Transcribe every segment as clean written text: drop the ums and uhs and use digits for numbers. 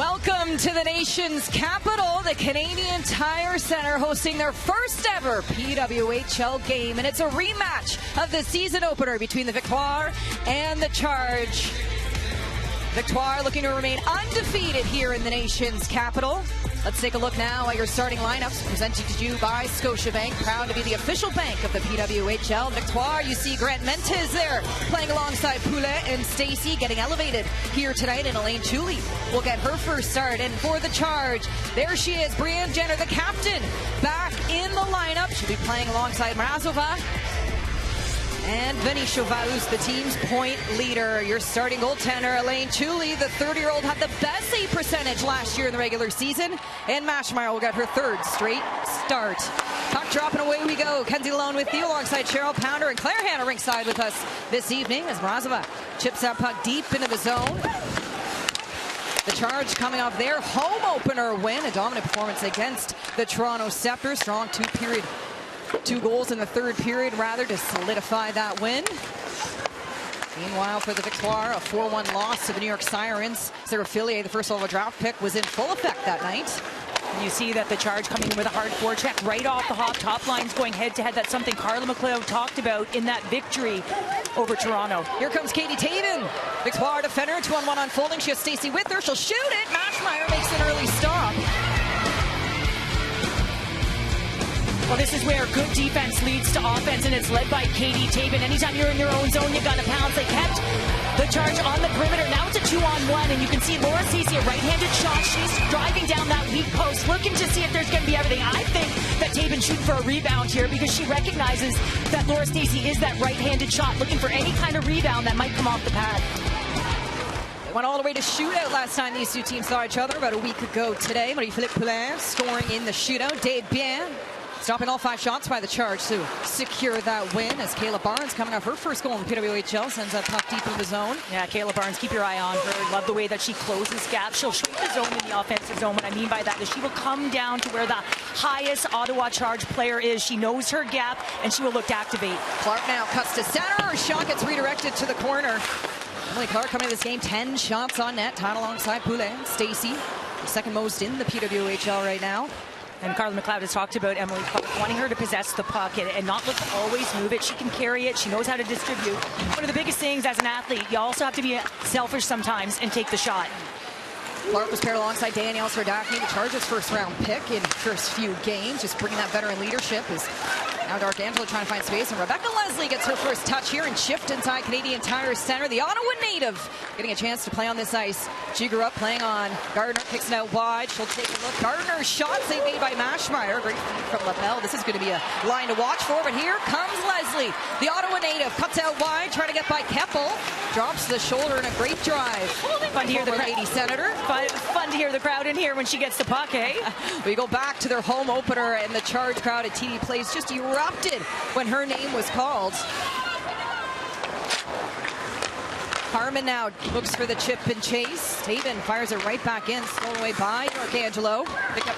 Welcome to the nation's capital, the Canadian Tire Centre, hosting their first ever PWHL game. And it's a rematch of the season opener between the Victoire and the Charge. Victoire looking to remain undefeated here in the nation's capital. Let's take a look now at your starting lineups, presented to you by Scotiabank, proud to be the official bank of the PWHL. Victoire, you see Grant Mentes there, playing alongside Poulet and Stacy, getting elevated here tonight, and Elaine Chuli will get her first start. And for the Charge, there she is, Brianne Jenner, the captain, back in the lineup. She'll be playing alongside Mrazova and Venetia Vaus, the team's point leader. Your starting goaltender, Elaine Chuli, the 30-year-old, had the best save percentage last year in the regular season. And Mashmeyer will get her third straight start. Puck drop and away we go. Kenzie Malone with you alongside Cheryl Pounder and Claire Hanna ringside with us this evening as Mrazova chips that puck deep into the zone. The Charge coming off their home opener win, a dominant performance against the Toronto Scepter. Strong two goals in the third period, rather, to solidify that win. Meanwhile, for the Victoire, a 4-1 loss to the New York Sirens. Sarah Fillier, the first overall draft pick, was in full effect that night. You see that the Charge coming in with a hard forecheck right off the hop. Top lines going head-to-head. That's something Carla McLeod talked about in that victory over Toronto. Here comes Katie Taven. Victoire defender, 2-on-1 unfolding. She has Stacy with her. She'll shoot it. Mashmeyer makes an early stop. Well, this is where good defense leads to offense, and it's led by Katie Taven. Anytime you're in your own zone, you got to pounce. They kept the Charge on the perimeter. Now it's a 2-on-1, and you can see Laura Stacey, a right-handed shot. She's driving down that weak post, looking to see if there's going to be everything. I think that Taven shooting for a rebound here because she recognizes that Laura Stacey is that right-handed shot, looking for any kind of rebound that might come off the pad. They went all the way to shootout last time these two teams saw each other about a week ago today. Marie-Philippe Poulin scoring in the shootout. Dave Bien stopping all 5 shots by the Charge to secure that win, as Kayla Barnes, coming off her first goal in the PWHL, sends that puck deep in the zone. Yeah, Kayla Barnes, keep your eye on her. Love the way that she closes gaps. She'll shrink the zone in the offensive zone. What I mean by that is she will come down to where the highest Ottawa Charge player is. She knows her gap, and she will look to activate. Clark now cuts to center. Her shot gets redirected to the corner. Emily Clark coming to this game, 10 shots on net, tied alongside Poulet. Stacy, second most in the PWHL right now. And Carla McLeod has talked about Emily Clark wanting her to possess the puck and not look to always move it. She can carry it. She knows how to distribute. One of the biggest things as an athlete, you also have to be selfish sometimes and take the shot. Clark was paired alongside Danielle Sardacni, the Charge's first-round pick in first few games. Just bringing that veteran leadership is now Dark Angela trying to find space. And Rebecca Leslie gets her first touch here and shift inside Canadian Tire Centre. The Ottawa native getting a chance to play on this ice. She grew up playing on Gardner, kicks it out wide. She'll take a look. Gardner's shot save made by Mashmeyer. Great feed from Lapel. This is going to be a line to watch for. But here comes Leslie. The Ottawa native cuts out wide, trying to get by Keppel. Drops the shoulder in a great drive. Fun to hear the Lady Senator. Fun to hear the crowd in here when she gets the puck, eh? We go back to their home opener, and the Charge crowd at TD Place just erupted when her name was called. Harmon now looks for the chip and chase. Taven fires it right back in, thrown away by Arcangelo. Pick up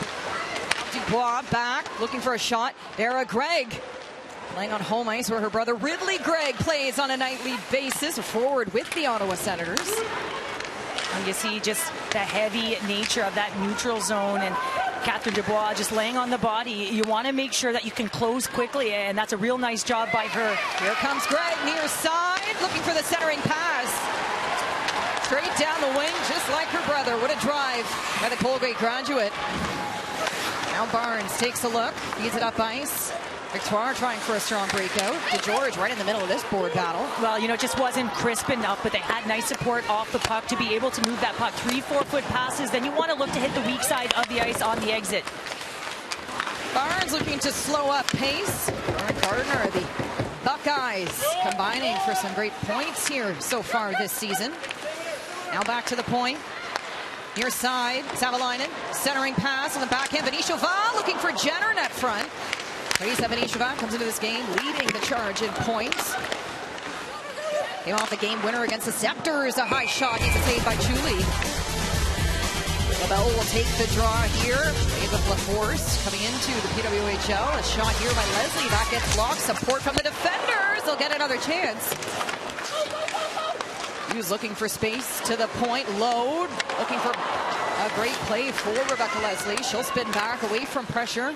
Dubois back, looking for a shot. Dara Gregg playing on home ice where her brother Ridley Gregg plays on a nightly basis, forward with the Ottawa Senators. And you see just the heavy nature of that neutral zone, and Catherine Dubois just laying on the body. You want to make sure that you can close quickly, and that's a real nice job by her. Here comes Gregg, near side, looking for the centering pass. Straight down the wing, just like her brother. What a drive by the Colgate graduate. Now Barnes takes a look, feeds it up ice. Victoire trying for a strong breakout. DeGeorge right in the middle of this board battle. Well, you know, it just wasn't crisp enough, but they had nice support off the puck to be able to move that puck. 3-4 foot passes. Then you want to look to hit the weak side of the ice on the exit. Barnes looking to slow up pace. Lauren Gardner, the Buckeyes, combining for some great points here so far this season. Now back to the point. Near side, Savalainen, centering pass on the backhand. Venetia Vaus looking for Jenner net front. Teresa Venetia comes into this game leading the Charge in points. Came off the game winner against the Scepters. A high shot, needs a save by Chuli. LaBelle will take the draw here. Played with LaForce coming into the PWHL. A shot here by Leslie. That gets blocked. Support from the defenders. They'll get another chance. Hughes looking for space to the point. Load. Looking for a great play for Rebecca Leslie. She'll spin back away from pressure.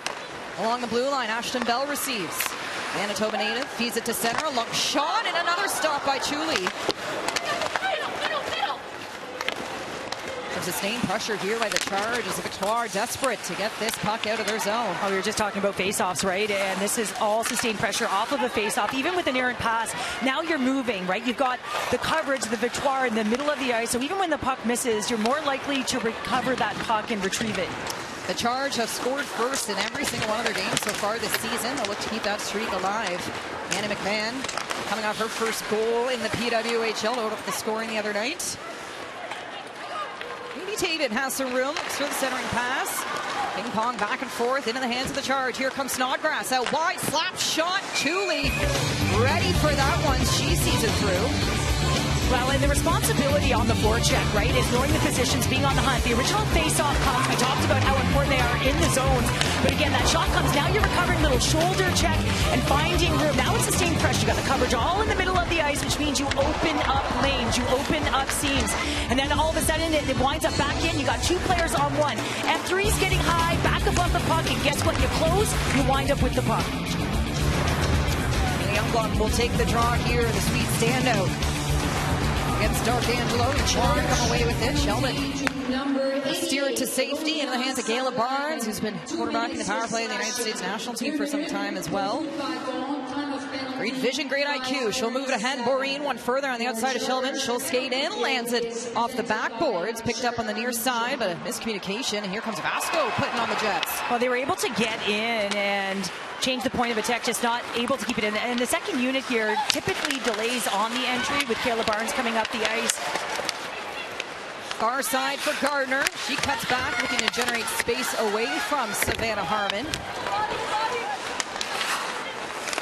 Along the blue line, Ashton Bell receives. Manitoba native feeds it to center. A long shot and another stop by Chuli. Some sustained pressure here by the Charge as the Victoire desperate to get this puck out of their zone. Oh, we were just talking about face-offs, right? And this is all sustained pressure off of a face-off. Even with an errant pass, now you're moving, right? You've got the coverage, the Victoire in the middle of the ice. So even when the puck misses, you're more likely to recover that puck and retrieve it. The Charge have scored first in every single one of their games so far this season. They'll look to keep that streak alive. Anna McMahon coming off her first goal in the PWHL. Out of the scoring the other night. Taven has some room for the centering pass. Ping pong back and forth into the hands of the Charge. Here comes Snodgrass out wide, slap shot. Chuli ready for that one. She sees it through. Well, and the responsibility on the forecheck, right, is knowing the positions, being on the hunt. The original face-off comes. We talked about how important they are in the zones. But again, that shot comes. Now you're recovering, little shoulder check and finding room. Now it's sustained pressure. You got the coverage all in the middle of the ice, which means you open up lanes, you open up seams. And then all of a sudden it winds up back in. You got two players on one. F3's getting high, back above the puck, and guess what? You close, you wind up with the puck. The Youngblood will take the draw here. The sweet standout against D'Angelo. The Charge come away with it. Sheldon steer it to safety into the hands of Gayla Barnes, who's been quarterbacking the power play in the United States national team for some time as well. Great vision, great IQ. She'll move it ahead. Boreen one further on the outside of Sheldon. She'll skate in, lands it off the backboards, picked up on the near side, but a miscommunication. And here comes Vasco putting on the Jets. Well, they were able to get in and change the point of attack, just not able to keep it in. And the second unit here typically delays on the entry with Kayla Barnes coming up the ice. Far side for Gardner. She cuts back, looking to generate space away from Savannah Harmon.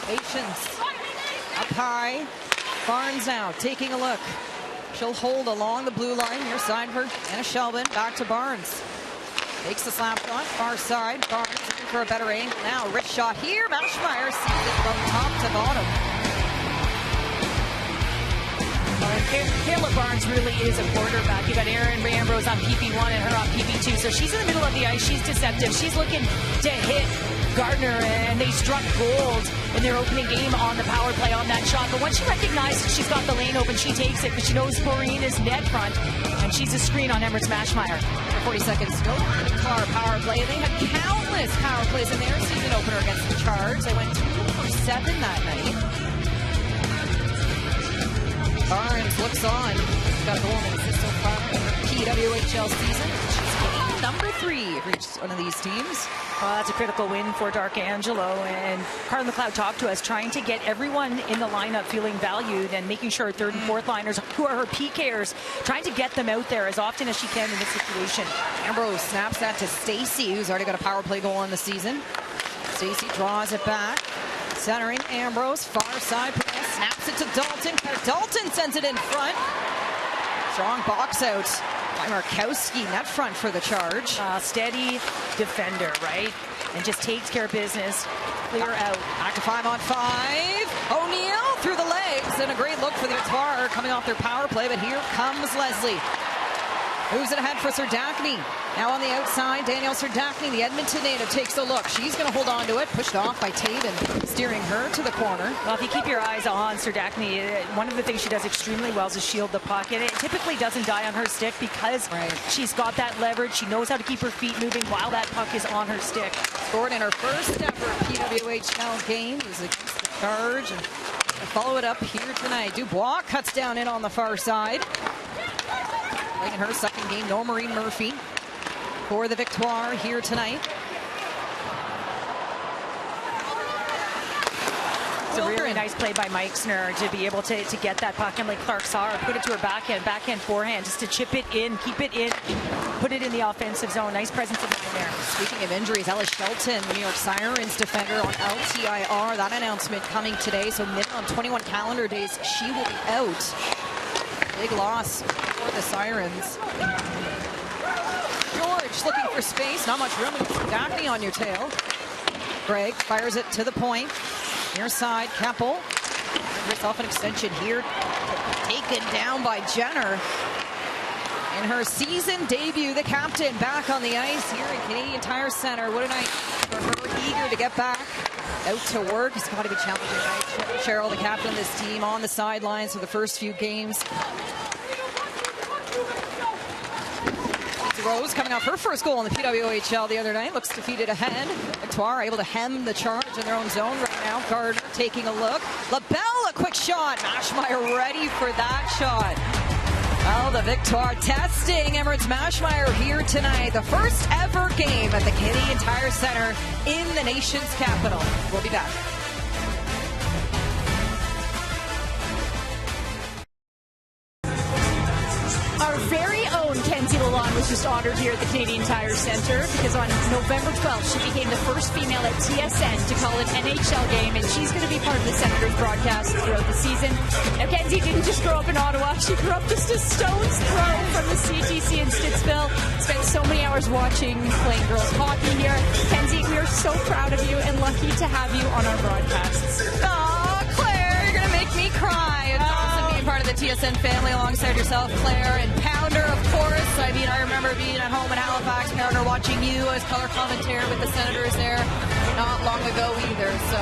Patience. Up high. Barnes now taking a look. She'll hold along the blue line. Near side for Anna Sheldon. Back to Barnes. Takes the slap shot. Far side. Barnes looking for a better angle. Now, rich shot here. Mashmeyer sees it from top to bottom. Kayla Barnes really is a quarterback. You got Erin Ambrose on PP1 and her on PP2. So she's in the middle of the ice. She's deceptive. She's looking to hit Gardner, and they struck gold in their opening game on the power play on that shot. But once she recognizes she's got the lane open, she takes it because she knows Boreen is net front, and she's a screen on Emmerich Mashmeyer. 40 seconds still. The power play. They had countless power plays in their season opener against the Charge. They went 2 for 7 that night. Barnes looks on. She's got a goal and assist so far in the PWHL season. She's game number 3 for each one of these teams. Well, that's a critical win for D'Angelo. And Carla McLeod talked to us, trying to get everyone in the lineup feeling valued and making sure third and fourth liners, who are her PKers, trying to get them out there as often as she can in this situation. Ambrose snaps that to Stacy, who's already got a power play goal in the season. Stacy draws it back. Centering Ambrose, far side pass, snaps it to Dalton. Dalton sends it in front. Strong box out by Markowski, net front for the Charge. Steady defender, right? And just takes care of business. Clear out. Back to 5-on-5. O'Neill through the legs, and a great look for the Victoire coming off their power play, but here comes Leslie. Moves it ahead for Serdachny. Now on the outside, Danielle Serdachny, the Edmonton native, takes a look. She's going to hold on to it. Pushed off by Taven, steering her to the corner. Well, if you keep your eyes on Serdachny, one of the things she does extremely well is shield the puck. And it typically doesn't die on her stick because she's got that leverage. She knows how to keep her feet moving while that puck is on her stick. Scored in her first ever PWHL game. It was against the Charge. And follow it up here tonight. Dubois cuts down in on the far side. In her second game, Normarine Murphy for the Victoire here tonight. It's a really nice play by Meixner to be able to get that puck, and like Clark saw her put it to her backhand, forehand, just to chip it in, keep it in, put it in the offensive zone. Nice presence of mind there. Speaking of injuries, Ella Shelton, the New York Sirens defender, on LTIR. That announcement coming today, so minimum 21 calendar days she will be out. Big loss for the Sirens. George looking for space. Not much room. Daphne on your tail. Greg fires it to the point. Near side, Keppel. Herself an extension here. Taken down by Jenner. In her season debut, the captain back on the ice here at Canadian Tire Centre. What a night for her, eager to get back out to work. It's got to be challenging night. Cheryl, the captain of this team, on the sidelines for the first few games. Rose coming off her first goal in the PWHL the other night. Looks defeated ahead. Victoire able to hem the charge in their own zone right now. Gardner taking a look. LaBelle, a quick shot. Mashmeyer ready for that shot. Well, the Victoire testing Emirates Mashmeyer here tonight. The first ever game at the Canadian Tire Centre in the nation's capital. We'll be back. Our very own Kenzie Lalonde was just honored here at the Canadian Tire Centre because on November 12th, she became the first female at TSN to call an NHL game, and she's going to be part of the Senators broadcast throughout the season. Now, Kenzie didn't just grow up in Ottawa. She grew up just a stone's throw from the CTC in Stittsville. Spent so many hours watching, playing girls hockey here. Kenzie, we are so proud of you and lucky to have you on our broadcasts. Oh, Claire, you're going to make me cry. It's awesome being part of the TSN family alongside yourself, Claire, and Pounder, of course. I mean, I remember being at home in Halifax, Pounder, watching you as color commentator with the Senators there not long ago either. So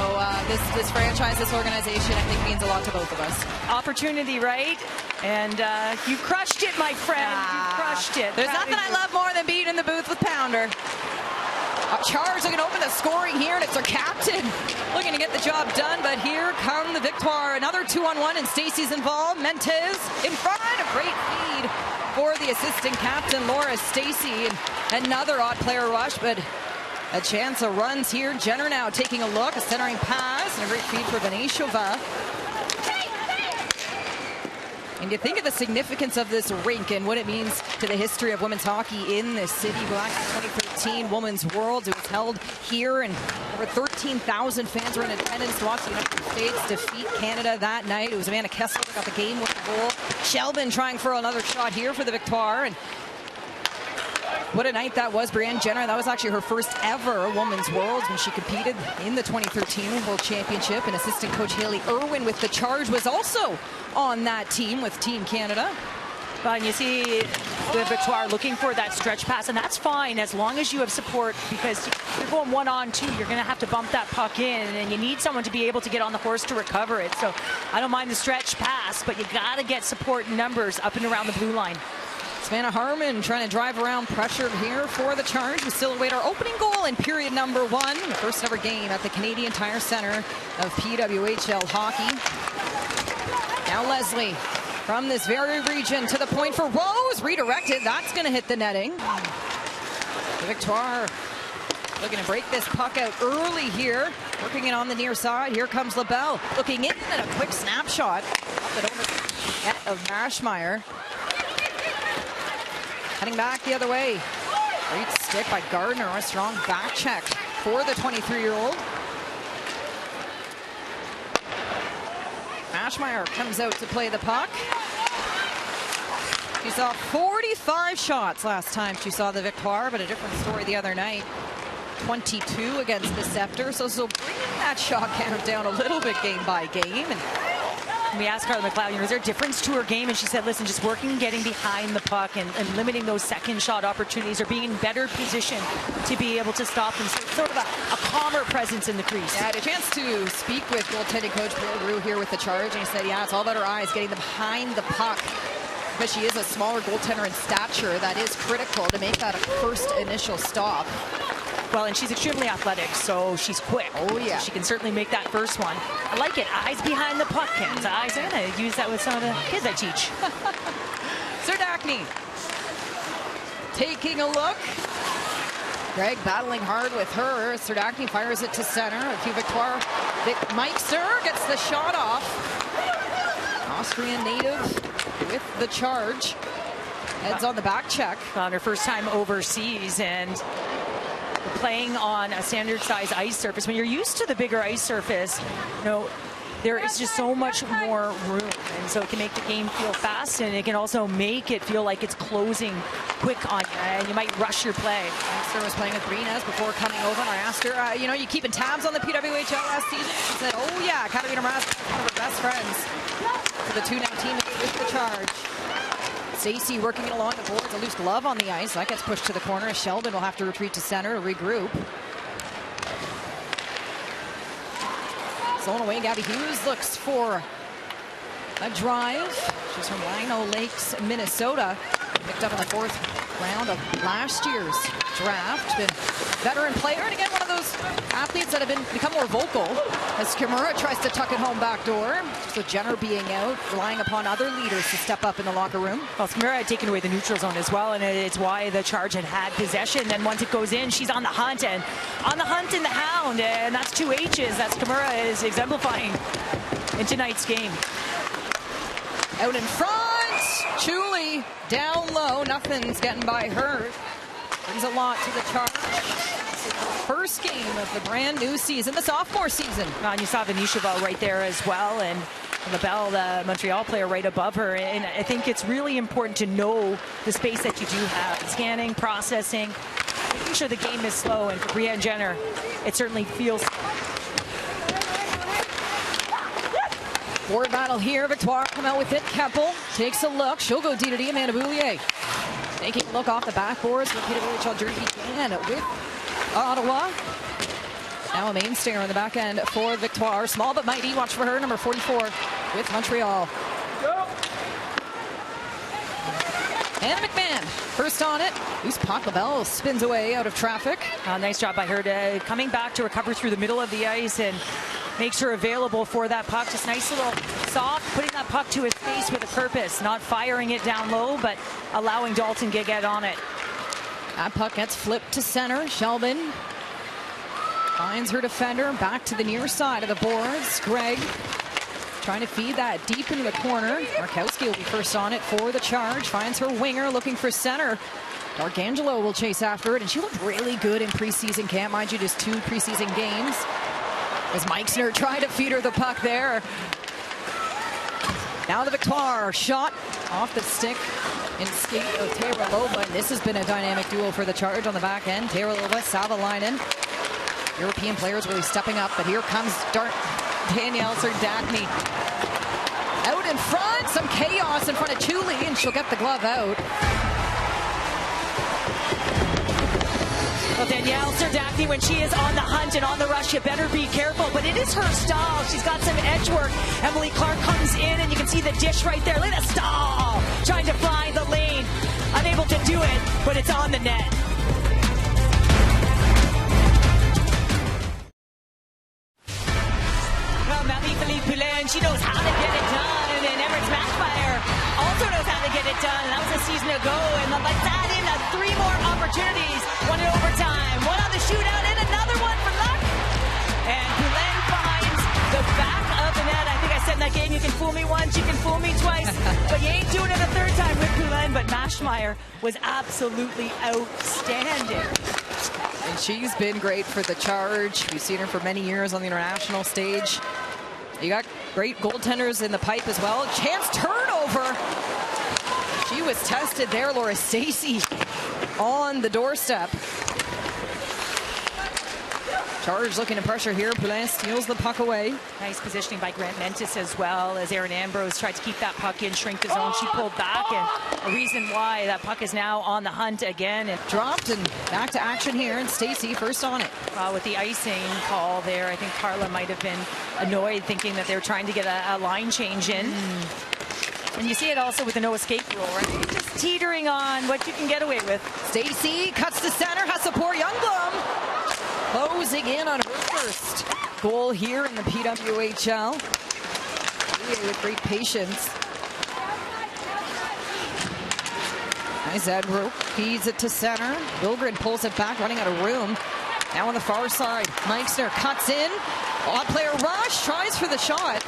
this franchise, this organization, I think means a lot to both of us. Opportunity, right? And you crushed it, my friend. You crushed it. There's nothing I love more than being in the booth with Pounder. Charge looking to open the scoring here, and it's our captain looking to get the job done, but here come the Victoire. Another 2-on-1, and Stacey's involved. Mentes in front, a great feed for the assistant captain, Laura Stacey, and another odd player rush, but a chance of runs here. Jenner now taking a look, a centering pass, and a great feed for Benishova. And you think of the significance of this rink and what it means to the history of women's hockey in this city. Back in 2013 Women's World, it was held here, and over 13,000 fans were in attendance to watch the United States defeat Canada that night. It was Amanda Kessler that got the game with the goal. Shelvin trying for another shot here for the Victoire, and what a night that was. Brianne Jenner, that was actually her first ever Women's Worlds when she competed in the 2013 World Championship. And assistant coach Haley Irwin with the Charge was also on that team with Team Canada. Well, and you see the Victoire looking for that stretch pass, and that's fine as long as you have support, because you're going 1-on-2. You're going to have to bump that puck in, and you need someone to be able to get on the horse to recover it. So I don't mind the stretch pass, but you got to get support numbers up and around the blue line. Savannah Harmon trying to drive around pressure here for the Charge. We still await our opening goal in period number 1. The first ever game at the Canadian Tire Centre of PWHL hockey. Now Leslie from this very region to the point for Rose. Redirected. That's going to hit the netting. The Victoire looking to break this puck out early here. Working it on the near side. Here comes LaBelle. Looking in at a quick snapshot. Off the net of Mashmeyer. Heading back the other way. Great stick by Gardner. A strong back check for the 23-year-old. Mashmeyer comes out to play the puck. She saw 45 shots last time she saw the Victoire, but a different story the other night. 22 against the Scepter. So bringing that shot count down a little bit game by game. And we asked Carla McLeod, is there a difference to her game? And she said, listen, just working, getting behind the puck and limiting those second shot opportunities, or being in better position to be able to stop them. So it's sort of a calmer presence in the crease. Yeah, I had a chance to speak with goaltending coach Bill Rue here with the Charge, and he said, yeah, it's all about her eyes, getting them behind the puck. Because she is a smaller goaltender in stature, that is critical to make that a first initial stop. Well, and she's extremely athletic, so she's quick. Oh, yeah. So she can certainly make that first one. I like it. Eyes behind the puck, Ken's eyes. I'm going to use that with some of the kids I teach. Serdachny taking a look. Greg battling hard with her. Serdachny fires it to center. A few Victoire. Meixer gets the shot off. Austrian native with the Charge. Heads on the back check. On her first time overseas, and playing on a standard size ice surface. When you're used to the bigger ice surface, there is just so much more room, and so it can make the game feel fast, and it can also make it feel like it's closing quick on you, and you might rush your play. Esther was playing with Reenas before coming over, and I asked her, you keeping tabs on the PWHL last season? She said, oh yeah, Katarina Mraz is one of her best friends. So the two now team with the Charge. Stacey working it along the boards. A loose glove on the ice. That gets pushed to the corner. Sheldon will have to retreat to center to regroup. Zone away. Gabby Hughes looks for a drive. She's from Rhino Lakes, Minnesota. Picked up in the 4th round of last year's draft. Been a veteran player, and again, one of those athletes that have become more vocal as Kimura tries to tuck it home backdoor. So Jenner being out, relying upon other leaders to step up in the locker room. Well, Kimura had taken away the neutral zone as well, and it's why the Charge had possession. Then once it goes in, she's on the hunt, and on the hunt in the hound, and that's 2 H's. That's Kimura is exemplifying in tonight's game. Out in front, Chuli down low. Nothing's getting by her. Brings a lot to the Charge. First game of the brand new season, the sophomore season. And you saw Venisheva right there as well, and LaBelle, the Montreal player, right above her. And I think it's really important to know the space that you do have. Scanning, processing, making sure the game is slow. And for Brianne Jenner, it certainly feels. Board battle here. Victoire come out with it. Keppel takes a look. She'll go D to D. Amanda Boulier taking a look off the backboards for PWHL jersey and with Ottawa. Now a mainstay on the back end for Victoire. Small but mighty. Watch for her. Number 44 with Montreal. And McMahon first on it. Loose puck. LaBelle spins away out of traffic. Nice job by her coming back to recover through the middle of the ice and makes her available for that puck. Just nice little soft, putting that puck to his face with a purpose. Not firing it down low, but allowing Dalton to get on it. That puck gets flipped to center. Sheldon finds her defender back to the near side of the boards. Gregg trying to feed that deep into the corner. Markowski will be first on it for the Charge. Finds her winger looking for center. D'Arcangelo will chase after it, and she looked really good in preseason camp. Mind you, just 2 preseason games. As Meixner tried to feed her the puck there. Now the Victoire shot off the stick in skate of Taylor-Lova. And this has been a dynamic duo for the Charge on the back end. Taylor-Lova, Savalainen. European players really stepping up, but here comes Danielle Serdachny. Out in front, some chaos in front of Chuli, and she'll get the glove out. Well, Danielle Serdachny, when she is on the hunt and on the rush, you better be careful. But it is her style. She's got some edge work. Emily Clark comes in, and you can see the dish right there. Look at that stall. Trying to find the lane. Unable to do it, but it's on the net. Well, Marie-Philippe Poulin, she knows how to get it done. And Emirates Matchfire also knows how to get it done. And that was a season ago. And let's add in 3 more opportunities. 1 in overtime, 1 on the shootout, and another one for luck. And Poulin finds the back of the net. I think I said in that game, you can fool me once, you can fool me twice, but you ain't doing it a 3rd time with Poulin. But Maschmeyer was absolutely outstanding. And she's been great for the Charge. We've seen her for many years on the international stage. You got great goaltenders in the pipe as well. Chance turnover. She was tested there. Laura Stacey on the doorstep. Charge looking to pressure here. Poulin steals the puck away. Nice positioning by Grant Mentis as well, as Erin Ambrose tried to keep that puck in, shrink the zone. She pulled back, and a reason why that puck is now on the hunt again. And dropped and back to action here, and Stacey first on it. With the icing call there, I think Carla might have been annoyed, thinking that they were trying to get a line change in. And you see it also with the no escape rule, right? Just teetering on what you can get away with. Stacey cuts to center, has support. Youngblom closing in on her first goal here in the PWHL. With great patience. Nice Edbrook feeds it to center. Wilgren pulls it back, running out of room. Now on the far side, Meixner cuts in. Odd player rush, tries for the shot.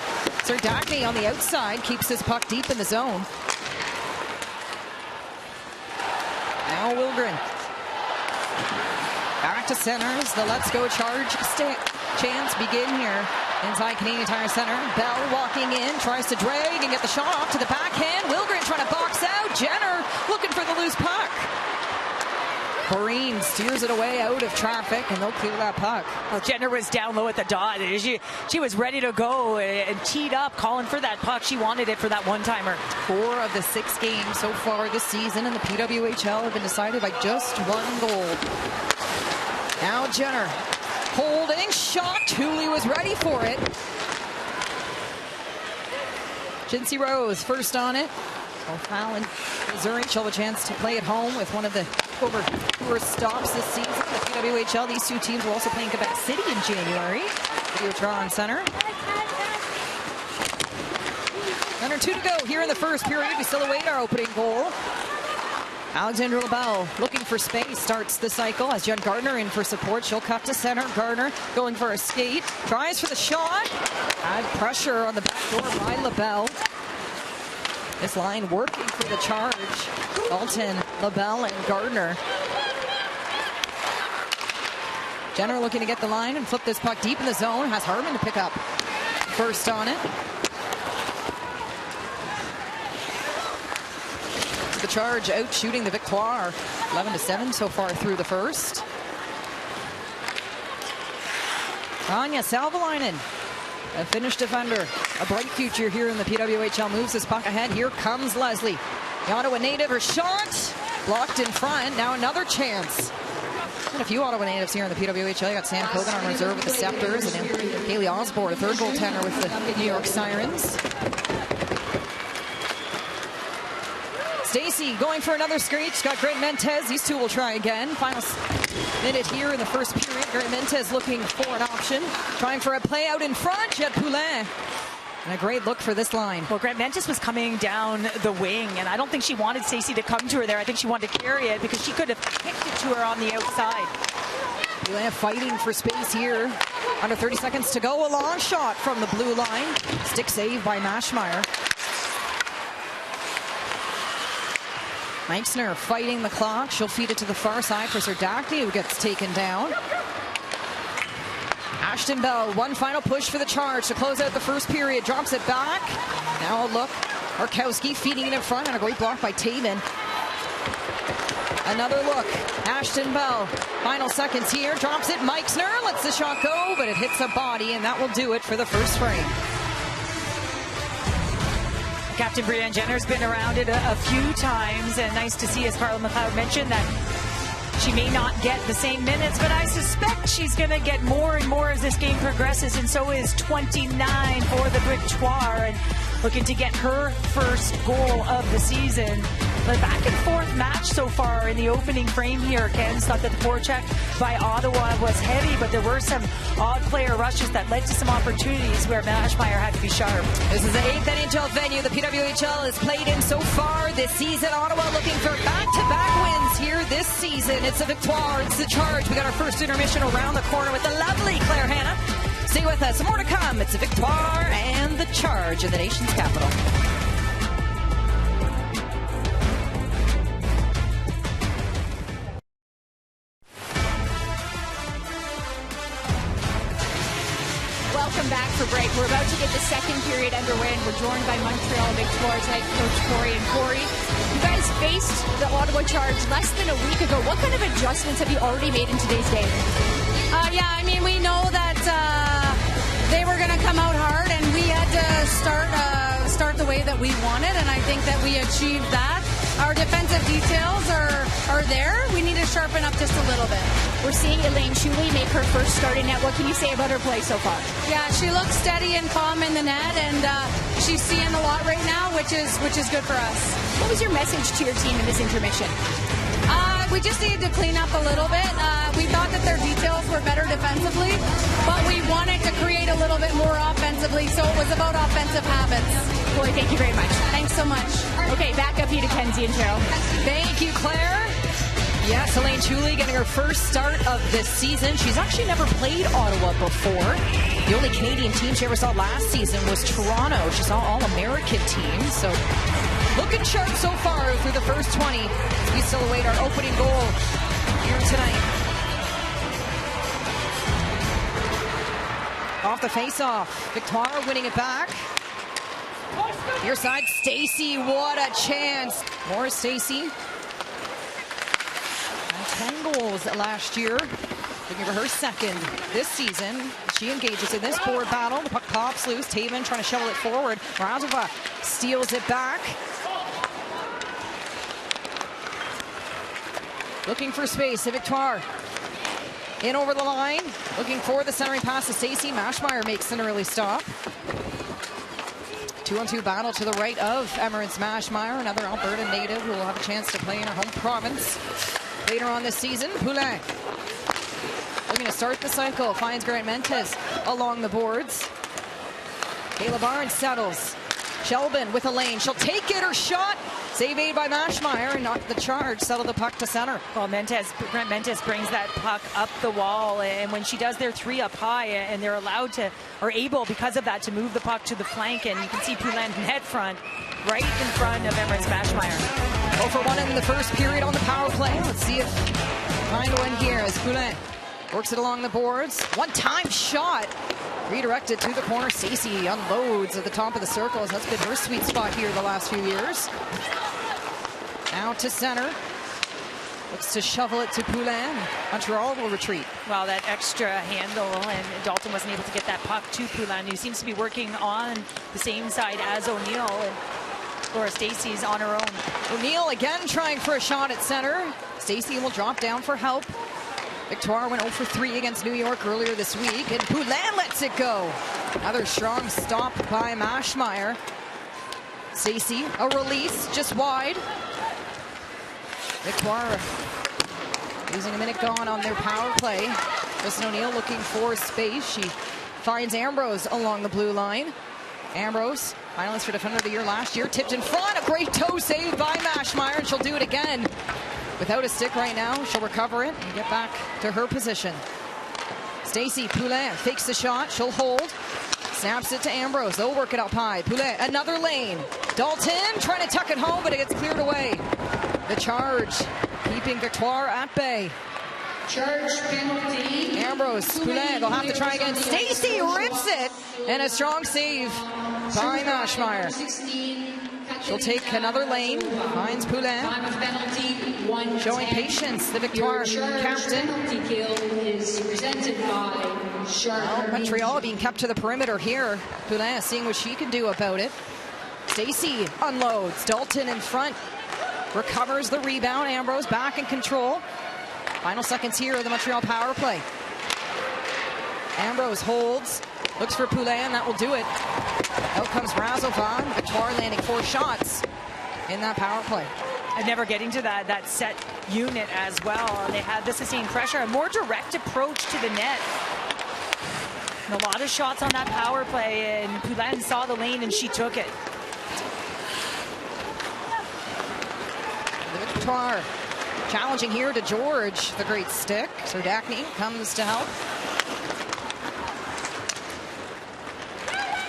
Serdachny on the outside keeps his puck deep in the zone. Now Wilgren. Back to centers. The Let's Go Charge chance begin here inside Canadian Tire Center. Bell walking in, tries to drag and get the shot off to the backhand. Wilgren trying to box out. Jenner looking for the loose puck. Corrine steers it away out of traffic, and they'll clear that puck. Well, Jenner was down low at the dot. She was ready to go and teed up, calling for that puck. She wanted it for that one-timer. 4 of the 6 games so far this season in the PWHL have been decided by just 1 goal. Now Jenner holding, shot. Tooley was ready for it. Jinsey Rose first on it. Foul in Missouri. She'll have a chance to play at home with one of the over tourist stops this season. The PWHL, these 2 teams will also play in Quebec City in January. Videotron on center. Under 2 to go here in the first period. We still await our opening goal. Alexandra LaBelle looking for space, starts the cycle as Jen Gardner in for support. She'll cut to center. Gardner going for a skate. Tries for the shot. Add pressure on the back door by LaBelle. This line working for the charge. Dalton, LaBelle, and Gardner. Jenner looking to get the line and flip this puck deep in the zone. Has Harmon to pick up first on it. The charge out shooting the Victoire. 11-7 so far through the first. Anya Salvalainen, a Finnish defender, a bright future here in the PWHL, moves this puck ahead. Here comes Leslie. The Ottawa native, her shot blocked in front. Now another chance. And a few Ottawa natives here in the PWHL. You got Sam Cogan on reserve with the Scepters, and Kaylee Osborne, a 3rd goaltender with the New York Sirens. Stacey going for another skate. She's got Grant Mentes. These 2 will try again. Final minute here in the first period. Grant Mentes looking for an option. Trying for a play out in front. Jed Poulin. And a great look for this line. Well, Grant Mentes was coming down the wing, and I don't think she wanted Stacey to come to her there. I think she wanted to carry it because she could have kicked it to her on the outside. Poulin fighting for space here. Under 30 seconds to go. A long shot from the blue line. Stick save by Maschmeyer. Meixner fighting the clock. She'll feed it to the far side for Serdachny, who gets taken down. Ashton Bell, one final push for the charge to close out the first period. Drops it back. Now a look. Arkowski feeding it in front, and a great block by Taven. Another look. Ashton Bell. Final seconds here. Drops it. Meixner lets the shot go, but it hits a body, and that will do it for the first frame. Captain Brianne Jenner's been around it a few times, and nice to see, as Carla McLeod mentioned, that she may not get the same minutes, but I suspect she's going to get more and more as this game progresses, and so is 29 for the Victoire, and looking to get her first goal of the season. But back and forth match so far in the opening frame here. Ken thought that the forecheck by Ottawa was heavy, but there were some odd player rushes that led to some opportunities where Maschmeyer had to be sharp. This is the 8th NHL venue the PWHL has played in so far this season. Ottawa looking for back-to-back wins here this season. It's the Victoire, it's the charge. We got our first intermission around the corner with the lovely Claire Hanna. Stay with us, more to come. It's the Victoire and the charge in the nation's capital. Welcome back for break. We're about to get the second period underway, and we're joined by Montreal Victoire's head coach Corey and Corey. You guys faced the Ottawa Charge less than a week ago. What kind of adjustments have you already made in today's game? We know that they were going to come out hard, and we had to start the way that we wanted, and I think that we achieved that. Our defensive details are there. We need to sharpen up just a little bit. We're seeing Elaine Shuley make her first start in net. What can you say about her play so far? Yeah, she looks steady and calm in the net, and she's seeing a lot right now, which is good for us. What was your message to your team in this intermission? We just needed to clean up a little bit. We thought that their details were better defensively, but we wanted to create a little bit more offensively, so it was about offensive habits. Corey, thank you very much. Thanks so much. Okay, back up here to Kenzie and Cheryl. Thank you, Claire. Yes, Elaine Shuley getting her first start of this season. She's actually never played Ottawa before. The only Canadian team she ever saw last season was Toronto. She saw All-American teams, so looking sharp so far through the first 20. We still await our opening goal here tonight. Off the face-off, Victoire winning it back. Near side, Stacey, what a chance. More Stacey. goals last year. Looking for her second this season. She engages in this board battle. The puck pops loose. Taven trying to shovel it forward. Razova steals it back. Looking for space. Victoire in over the line. Looking for the centering pass to Stacey. Mashmeyer makes an early stop. 2-on-2 battle to the right of Emirates Mashmeyer, another Alberta native who will have a chance to play in her home province later on this season. Poulin looking to start the cycle, finds Grant Mentes along the boards. Kayla Barnes settles. Shelbin with a lane. She'll take it, her shot. Save made by Mashmeyer and not the charge. Settle the puck to center. Well, Grant Mentes brings that puck up the wall, and when she does their three up high, and they're allowed to, or able because of that, to move the puck to the flank, and you can see Poulin head front, right in front of Emirates Mashmeyer. 0 for 1 in the first period on the power play. Let's see if find one here as Poulin works it along the boards. One-time shot. Redirected to the corner. Stacey unloads at the top of the circles. That's been her sweet spot here the last few years. Now to center. Looks to shovel it to Poulin. Montreal will retreat. Well, that extra handle, and Dalton wasn't able to get that puck to Poulin, who seems to be working on the same side as O'Neill. And Laura Stacey's on her own. O'Neill again trying for a shot at center. Stacey will drop down for help. Victoire went 0 for 3 against New York earlier this week, and Poulin lets it go. Another strong stop by Mashmeyer. Stacey, a release just wide. Victoire losing a minute gone on their power play. Kristen O'Neill looking for space. She finds Ambrose along the blue line. Ambrose, finalist for Defender of the Year last year, tipped in front. A great toe save by Mashmeyer, and she'll do it again. Without a stick right now, she'll recover it and get back to her position. Stacey, Poulin fakes the shot. She'll hold. Snaps it to Ambrose. They'll work it up high. Poulin, another lane. Dalton trying to tuck it home, but it gets cleared away. The charge, keeping Victoire at bay. Charge penalty. Ambrose, Poulin, they'll have to try again. Stacey rips it, and a strong save by Mashmeyer. She'll take another lane, finds Poulin. Showing patience, the Victoire captain. Well, Montreal being kept to the perimeter here. Poulin seeing what she can do about it. Stacey unloads, Dalton in front. Recovers the rebound, Ambrose back in control. Final seconds here of the Montreal power play. Ambrose holds, looks for Poulin, that will do it. Out comes Razova. Victoire landing 4 shots in that power play. And never getting to that set unit as well. They had the sustained pressure, a more direct approach to the net. And a lot of shots on that power play, and Poulin saw the lane and she took it. Victoire challenging here to George, the great stick. Serdachny comes to help.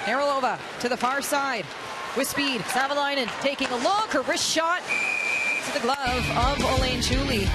Nerolova to the far side with speed. Savalainen taking a look. Her wrist shot to the glove of Elaine Chuli.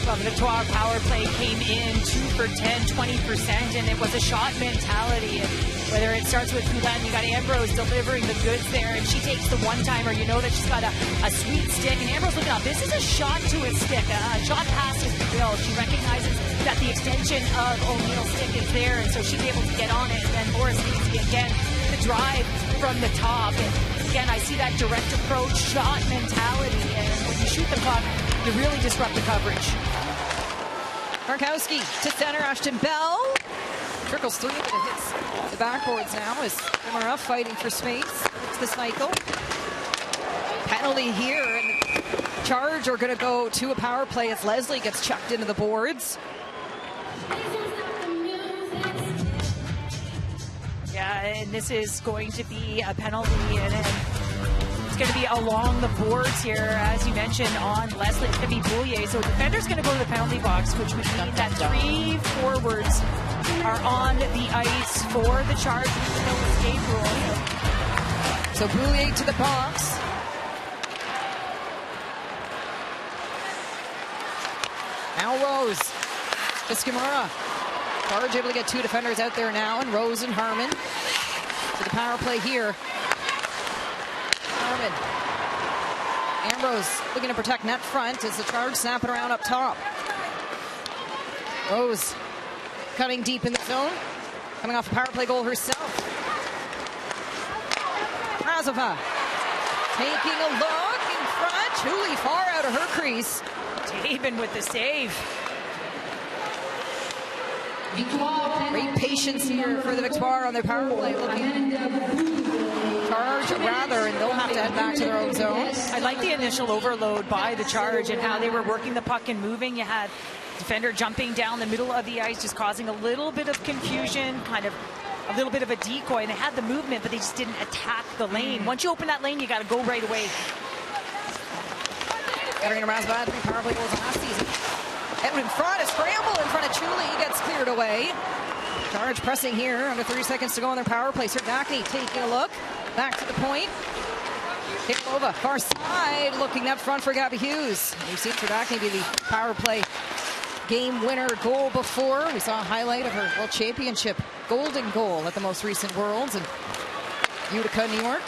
Well, the Victoire power play came in 2 for 10, 20%, and it was a shot mentality. And whether it starts with Poulin, you got Ambrose delivering the goods there, and she takes the one-timer. You know that she's got a sweet stick, and Ambrose looking up. This is a shot to a stick. A shot past is the bill. She recognizes that the extension of O'Neill's stick is there, and so she's able to get on it. And then Laura Stacey again, the drive from the top. And again, I see that direct approach shot mentality, and when you shoot the puck, you really disrupt the coverage. Markowski to center. Ashton Bell trickles through, but it hits the backboards now as Imara fighting for space. It's the cycle. Penalty here, and charge are going to go to a power play as Leslie gets chucked into the boards. Yeah, and this is going to be a penalty, and it's going to be along the boards here, as you mentioned, on Leslie. It's going to be Boulier. So the defender's going to go to the penalty box, which would mean that 3 forwards are on the ice for the charge with no escape rule. So Boulier to the box. Now Rose to Skimura. Charge able to get 2 defenders out there now, and Rose and Harmon to the power play here. Harmon Ambrose looking to protect net front as the Charge snap it around up top. Rose cutting deep in the zone. Coming off a power play goal herself. Razova taking a look in front. Julie far out of her crease. Taven with the save. Great patience here for the Victoire on their power play. Looking Charge rather, and they'll have to head back to their own zone. I like the initial overload by the Charge and how they were working the puck and moving. You had defender jumping down the middle of the ice, just causing a little bit of confusion, kind of a little bit of a decoy. And they had the movement, but they just didn't attack the lane. Once you open that lane, you got to go right away. Katarina Razvad, 3 power play goals last season. Out in front, a scramble in front of Chuli, gets cleared away. Charge pressing here, under 3 seconds to go on their power play. Serdachny taking a look, back to the point. Kiklova, far side, looking up front for Gabby Hughes. We've seen Serdachny be the power play game winner goal before. We saw a highlight of her World Championship golden goal at the most recent Worlds in Utica, New York.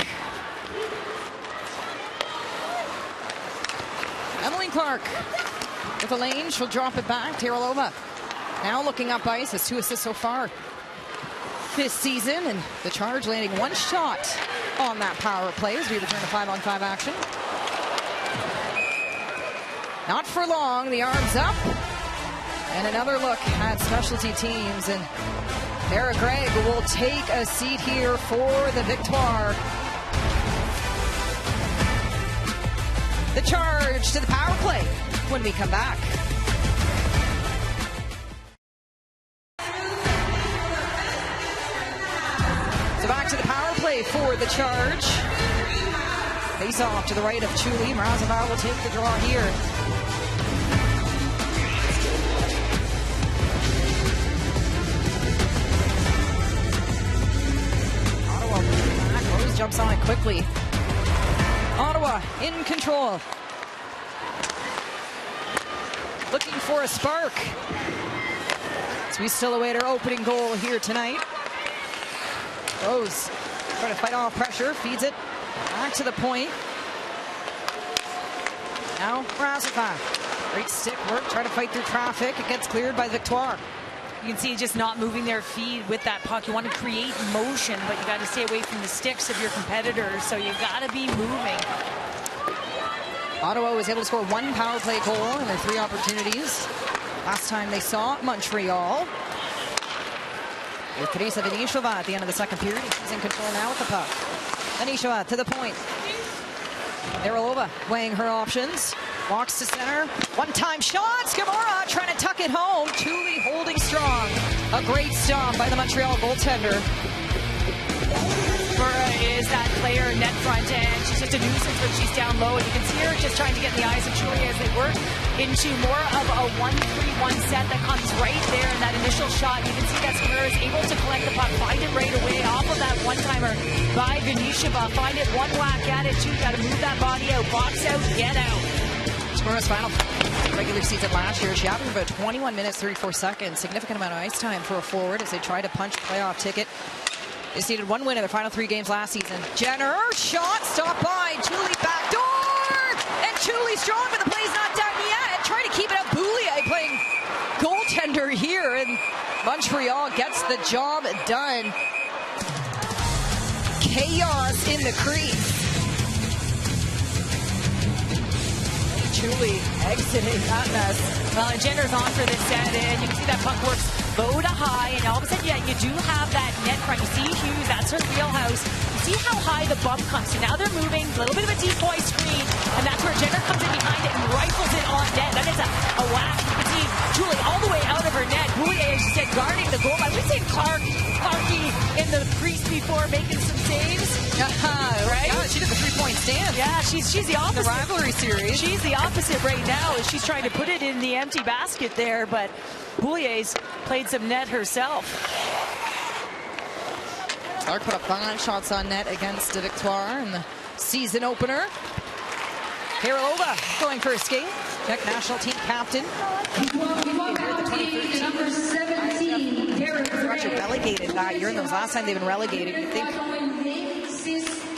Emily Clark with a lane, she'll drop it back. Teralova now looking up ice, has 2 assists so far this season, and the Charge landing 1 shot on that power play as we return to 5-on-5 action. Not for long, the arms up, and another look at specialty teams, and Tara Gregg will take a seat here for the Victoire. The Charge to the power play when we come back. So back to the power play for the Charge. Face off to the right of Chuli. Mrazova will take the draw here. Ottawa back. Rose jumps on it quickly. Ottawa in control. Looking for a spark. So we still await our opening goal here tonight. Rose trying to fight off pressure, feeds it back to the point. Now Razova. Great stick work, try to fight through traffic. It gets cleared by Victoire. You can see just not moving their feet with that puck. You want to create motion, but you got to stay away from the sticks of your competitors, so you got to be moving. Ottawa was able to score 1 power play goal in their 3 opportunities. Last time they saw Montreal. With Teresa Venishova at the end of the second period. She's in control now with the puck. Venishova to the point. Nerolova weighing her options. Walks to center. One-time shot. Skimora trying to tuck it home. Chuli holding strong. A great stop by the Montreal goaltender. Skimora is that player net front end. She's just a nuisance when she's down low. And you can see her just trying to get in the eyes of Chuli as they work into more of a 1-3-1 set that comes right there in that initial shot. You can see that Skimora is able to collect the puck, find it right away off of that one-timer by Venishova. Find it, one whack at it, too. Got to move that body out, box out, get out. Skimora's final regular season last year, she averaged about 21 minutes, 34 seconds. Significant amount of ice time for a forward as they try to punch a playoff ticket. They needed 1 win in their final 3 games last season. Jenner, shot, stopped by, Chuli backdoor! And Chuli strong, but the play's not done yet. Trying to keep it up, Boulier playing goaltender here, and Montreal gets the job done. Chaos in the crease. Chuli exiting that mess. Well, and Jenner's on for this set, and you can see that puck works low to high, and all of a sudden, yeah, you do have that net front. You see Hughes, that's her wheelhouse. You see how high the bump comes. So now they're moving, a little bit of a decoy screen, and that's where Jenner comes in behind it and rifles it on net. That is a whack. You can see Chuli all the way out of her net. Boulier, as you said, guarding the goal. We've seen Clarky in the crease before, making some saves. Right? Yeah, she did the 3-point stand. Yeah, she's the opposite. The rivalry series. She's the opposite right now as she's trying to put it in the empty basket there, but Boulier's played some net herself. Clark put up 5 shots on net against the Victoire in the season opener. Karolova going for a skate. Czech national team captain. Number 17, They're actually relegated that year, and the last time they've been relegated, you think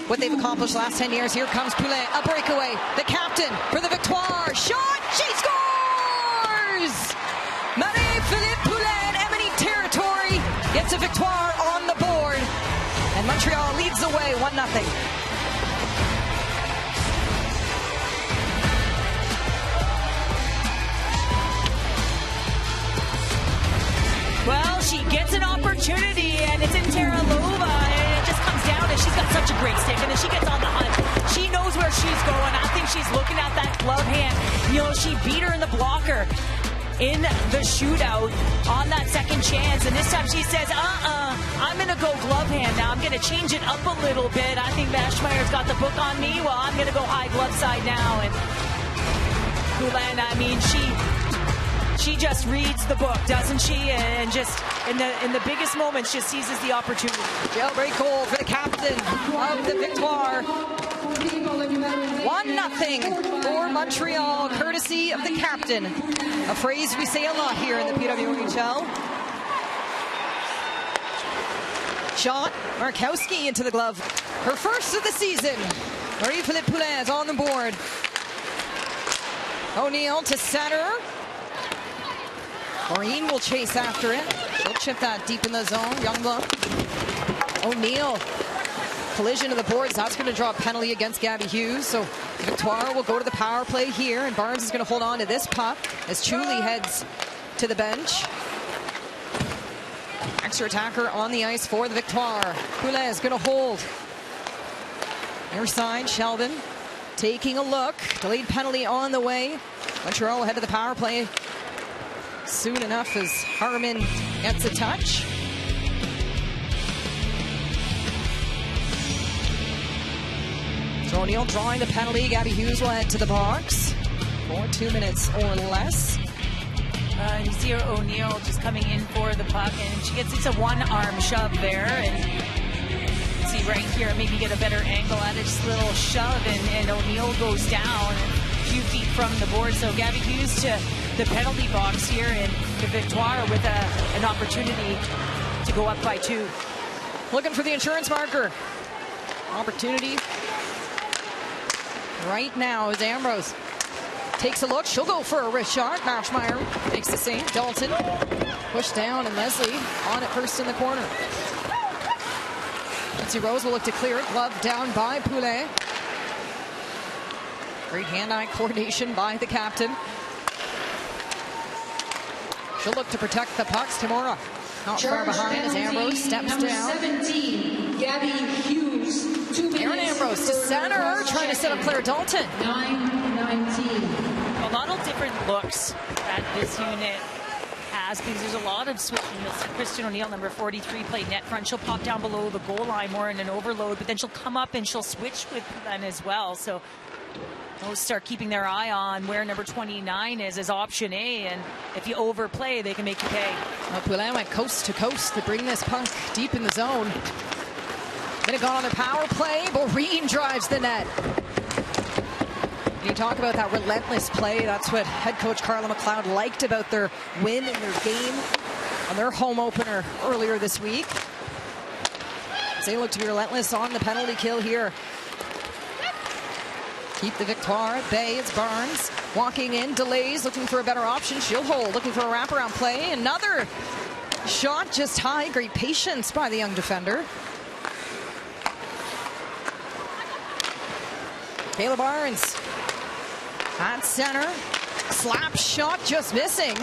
what they've accomplished the last 10 years. Here comes Poulin, a breakaway. The captain for the Victoire. Shot, she scores! Marie-Philippe Poulin, Emily territory, gets a Victoire on the board. And Montreal leads the way 1-0. Well, she gets an opportunity, and it's in Teralova, and it just comes down, and she's got such a great stick, and then she gets on the hunt. She knows where she's going. I think she's looking at that glove hand. You know, she beat her in the blocker in the shootout on that second chance, and this time she says, I'm going to go glove hand now. I'm going to change it up a little bit. I think Maschmeyer's got the book on me. Well, I'm going to go high glove side now, and Poulin, I mean, she just reads the book, doesn't she? And just in the biggest moments, just seizes the opportunity. Jailbreak goal for the captain of the Victoire. 1-0 for Montreal, courtesy of the captain. A phrase we say a lot here in the PWHL. Shot, Markowski into the glove. Her first of the season. Marie-Philippe Poulin is on the board. O'Neill to center. Maureen will chase after it. She'll chip that deep in the zone. Youngblood. O'Neill. Collision of the boards. That's going to draw a penalty against Gabby Hughes. So Victoire will go to the power play here. And Barnes is going to hold on to this puck as Chuli heads to the bench. Extra attacker on the ice for the Victoire. Poulin is going to hold. Near side, Sheldon taking a look. Delayed penalty on the way. Montreal head to the power play soon enough as Harmon gets a touch. So O'Neill drawing the penalty. Gabby Hughes will head to the box for 2 minutes or less. You see her O'Neill just coming in for the puck, and she gets, it's a one-arm shove there, and see right here, maybe get a better angle at it, just a little shove, and O'Neill goes down a few feet from the board. So Gabby Hughes to the penalty box here, and the Victoire with an opportunity to go up by 2. Looking for the insurance marker. Opportunity right now as Ambrose takes a look. She'll go for a wrist shot. Maschmeyer makes the save. Dalton pushed down, and Leslie on it first in the corner. Lindsay Rose will look to clear it. Glove down by Poulin. Great hand-eye coordination by the captain. She'll look to protect the pucks. Tamora not far behind as Ambrose steps down. 17, Gabby Hughes. 2 minutes. Aaron Ambrose to center, trying to set up Claire Dalton. 9-19. A lot of different looks that this unit has, because there's a lot of switching. Kristen O'Neill, number 43, played net front. She'll pop down below the goal line more in an overload, but then she'll come up and she'll switch with them as well. So those start keeping their eye on where number 29 is as option A, and if you overplay, they can make you pay. Well, Poulin went coast to coast to bring this puck deep in the zone. Then it got on their power play. Boreen drives the net. You talk about that relentless play. That's what head coach Carla McLeod liked about their win in their game on their home opener earlier this week. They look to be relentless on the penalty kill here. Keep the Victoire at bay. It's Barnes walking in, delays, looking for a better option. She'll hold, looking for a wraparound play. Another shot just high. Great patience by the young defender. Kayla Barnes at center. Slap shot just missing.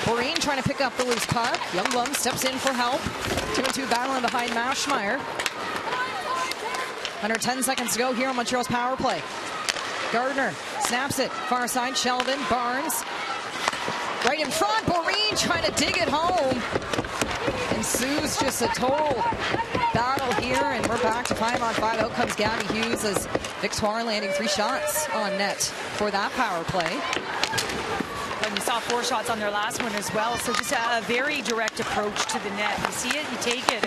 Boreen trying to pick up the loose puck. Youngblood steps in for help. 2-2 battling behind Maschmeyer. Under 10 seconds to go here on Montreal's power play. Gardner snaps it. Far side, Sheldon. Barnes. Right in front. Boreen trying to dig it home. Ensues just a total battle here, and we're back to 5-on-5. Out comes Gabby Hughes as Victoire landing 3 shots on net for that power play. And you saw 4 shots on their last one as well, so just a very direct approach to the net. You see it, you take it,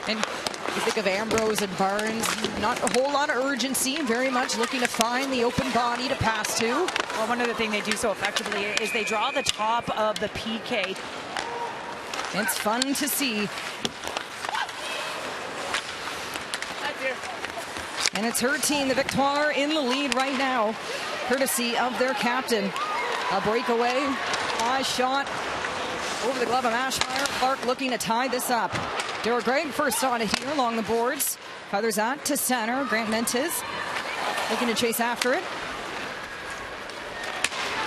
and you think of Ambrose and Barnes, not a whole lot of urgency, very much looking to find the open body to pass to. Well, one other thing they do so effectively is they draw the top of the PK. It's fun to see. That's it. And it's her team, the Victoire, in the lead right now, courtesy of their captain. A breakaway, high shot over the glove of Ashmeyer. Clark looking to tie this up. Dara Gregg first on it here along the boards. Feathers that to center. Grant Mentes looking to chase after it.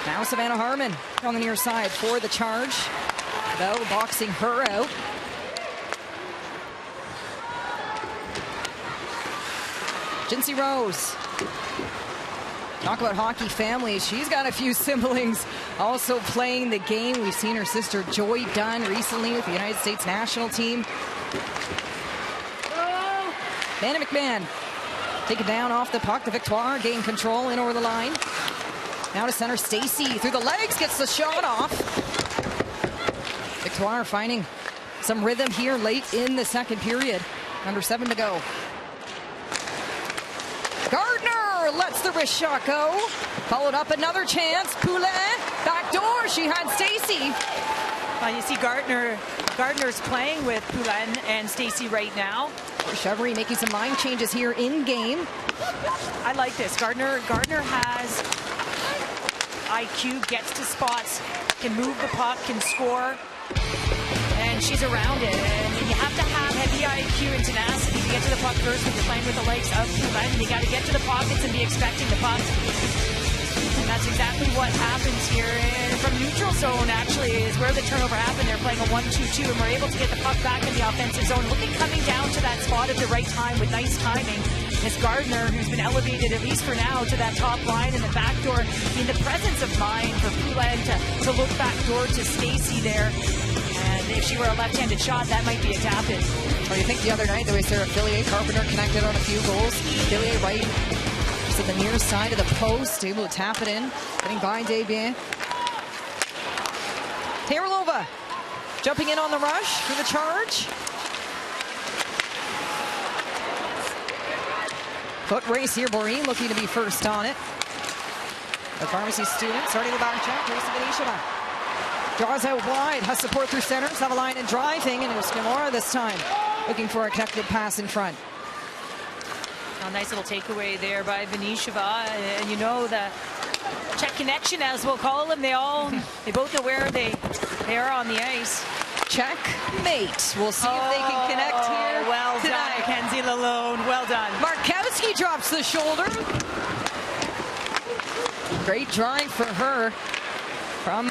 Now Savannah Harmon on the near side for the charge. Though boxing her out. Jinsey Rose. Talk about hockey families. She's got a few siblings also playing the game. We've seen her sister Joy Dunn recently with the United States national team. Vanna McMahon take it down off the puck. The Victoire gain control in over the line. Now to center, Stacy through the legs, gets the shot off. Victoire finding some rhythm here late in the second period. Under 7 to go. Gardner lets the wrist shot go. Followed up another chance. Poulin, back door. She had Stacy. You see Gardner's playing with Poulin and Stacy right now. Chevry making some line changes here in game. I like this. Gardner has IQ, gets to spots, can move the puck, can score, and she's around it. And you have to have heavy IQ and tenacity to get to the puck first when you're playing with the likes of Poulin. You got to get to the pockets and be expecting the puck. And that's exactly what happens here. And from neutral zone, actually, is where the turnover happened. They're playing a 1-2-2, and we're able to get the puck back in the offensive zone. Looking coming down to that spot at the right time with nice timing is Gardner, who's been elevated, at least for now, to that top line and the back door. In the presence of mind for Poulin to look back door to Stacy there. And if she were a left-handed shot, that might be a tap-in. Well, you think the other night, the way Sarah Fillier Carpenter connected on a few goals. Fillier right just at the near side of the post, able to tap it in. Getting by Desbiens. Taylorova jumping in on the rush for the charge. Foot race here. Boreen looking to be first on it. The pharmacy student starting the back check. Teresa Venishina draws out wide. Has support through center. Savalainen and driving. And it was Skimora this time. Looking for a connected pass in front. A nice little takeaway there by Venisheva. And you know the check connection, as we'll call them. They both know where they are on the ice. Checkmate. We'll see if they can connect here. Well tonight. Done, Kenzie Lalone. Well done. Markowski drops the shoulder. Great drive for her from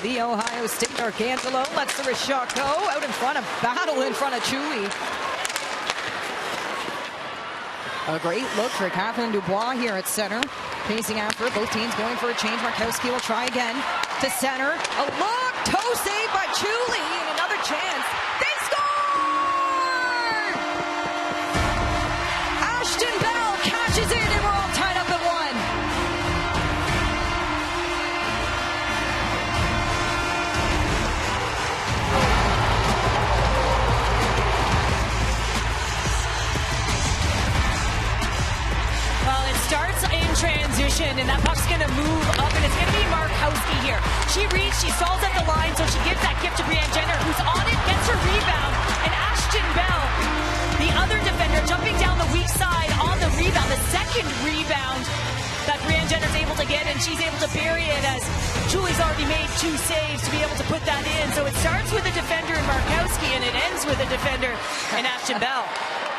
the Ohio State. Arcangelo lets the wrist shot go out in front of Battle in front of Chewy. A great look for Catherine Dubois here at center. Pacing after both teams going for a change. Markowski will try again to center. A look, toe save by Chuli, and another chance. They score! Ashton Bell catches it, and we're all tied up at 1. Well, it starts in transition, and that puck's going to move up, and it's going to be Markowski here. She reads, she stalls at the line, so she gives that gift to Brianne Jenner, who's on it, gets her rebound, and Ashton Bell, the other defender, jumping down the weak side on the rebound, the second rebound that Brianne Jenner's able to get, and she's able to bury it as Julie's already made 2 saves to be able to put that in. So it starts with a defender in Markowski, and it ends with a defender in Ashton Bell.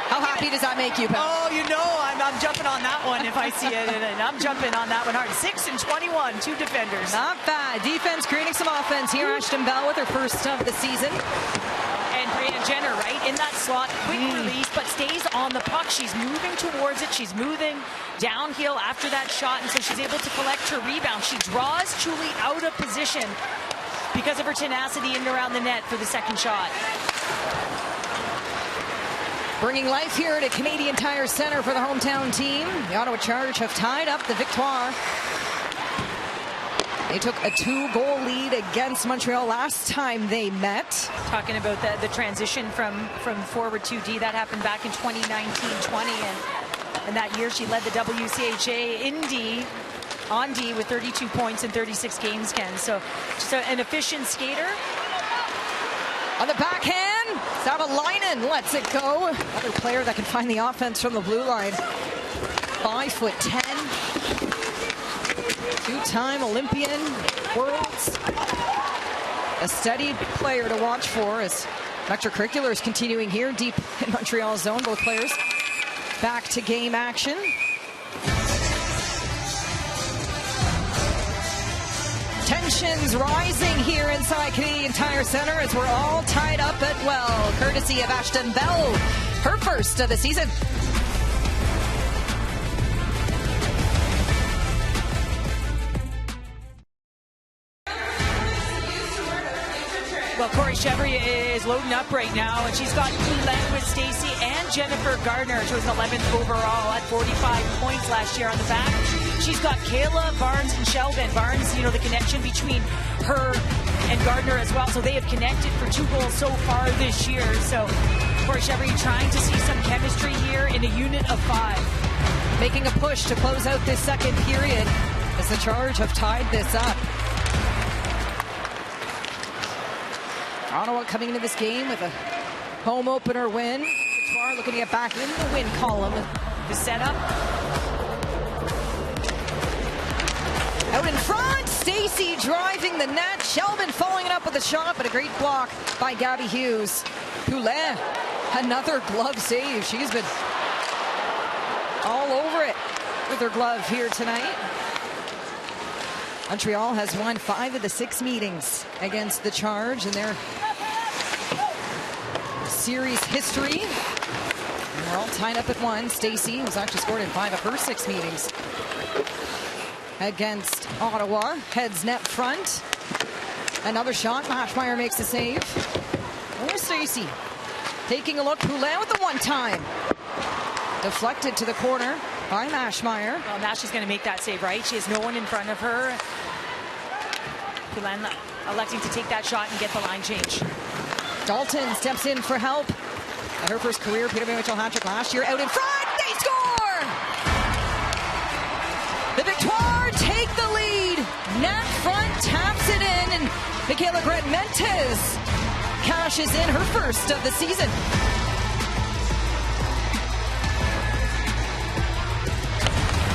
How happy does that make you, Pal? Oh, you know, I'm jumping on that one if I see it, and I'm jumping on that one hard. 6 and 21, 2 defenders. Not bad. Defense creating some offense here. Ashton Bell with her first of the season. And Brianne Jenner, right, in that slot, quick release, but stays on the puck. She's moving towards it. She's moving downhill after that shot, and so she's able to collect her rebound. She draws Chuli out of position because of her tenacity in and around the net for the second shot. Bringing life here to Canadian Tire Center for the hometown team. The Ottawa Charge have tied up the Victoire. They took a 2-goal lead against Montreal last time they met. Talking about the transition from forward to D, that happened back in 2019-20, and that year she led the WCHA in D, on D with 32 points in 36 games, Ken. So just an efficient skater. On the backhand, Savalainen lets it go. Another player that can find the offense from the blue line. 5'10", two-time Olympian, worlds. A steady player to watch for as extracurricular is continuing here deep in Montreal's zone. Both players back to game action. Tensions rising here inside Canadian Tire Center as we're all tied up at well, courtesy of Ashton Bell, her first of the season. Well, Corey Chevry is loading up right now, and she's got Poulin with Stacy and Jennifer Gardner. She was 11th overall at 45 points last year on the back. She's got Kayla, Barnes, and Sheldon. Barnes, you know, the connection between her and Gardner as well. So they have connected for 2 goals so far this year. So Corey Chevry trying to see some chemistry here in a unit of 5. Making a push to close out this second period as the Charge have tied this up. Ottawa coming into this game with a home opener win. Victoire looking to get back in the win column. The setup. Out in front, Stacy driving the net. Sheldon following it up with a shot, but a great block by Gabby Hughes. Poulin, another glove save. She's been all over it with her glove here tonight. Montreal has won 5 of the 6 meetings against the Charge in their series history. And we're all tied up at 1. Stacy has actually scored in 5 of her 6 meetings against Ottawa. Heads net front. Another shot. Mashmeyer makes the save. Or Stacy taking a look. Poulin with the one-time. Deflected to the corner by Mashmeyer. Well, Nash is going to make that save, right? She has no one in front of her. Poulin electing to take that shot and get the line change. Dalton steps in for help. At her first career PWHL hat-trick last year. Out in front, they score! The Victoire take the lead. Net front taps it in, and Michaela Grant-Mentes cashes in her first of the season.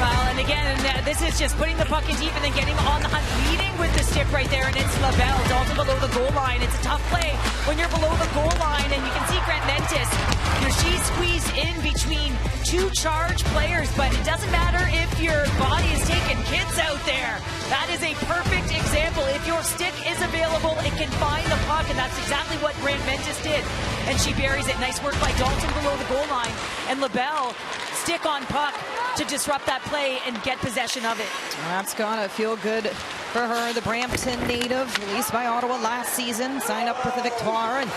Well, and again, this is just putting the puck in deep and then getting on the hunt, leading with the stick right there, and it's LaBelle. Dalton below the goal line. It's a tough play when you're below the goal line, and you can see Grant-Mentes. You know, she's squeezed in between 2 Charge players, but it doesn't matter if your body is taking kids out there. That is a perfect example. If your stick is available, it can find the puck, and that's exactly what Grant-Mentes did. And she buries it. Nice work by Dalton below the goal line. And LaBelle, stick on puck to disrupt that play and get possession of it. That's gotta feel good for her. The Brampton native, released by Ottawa last season, signed up with the Victoire, and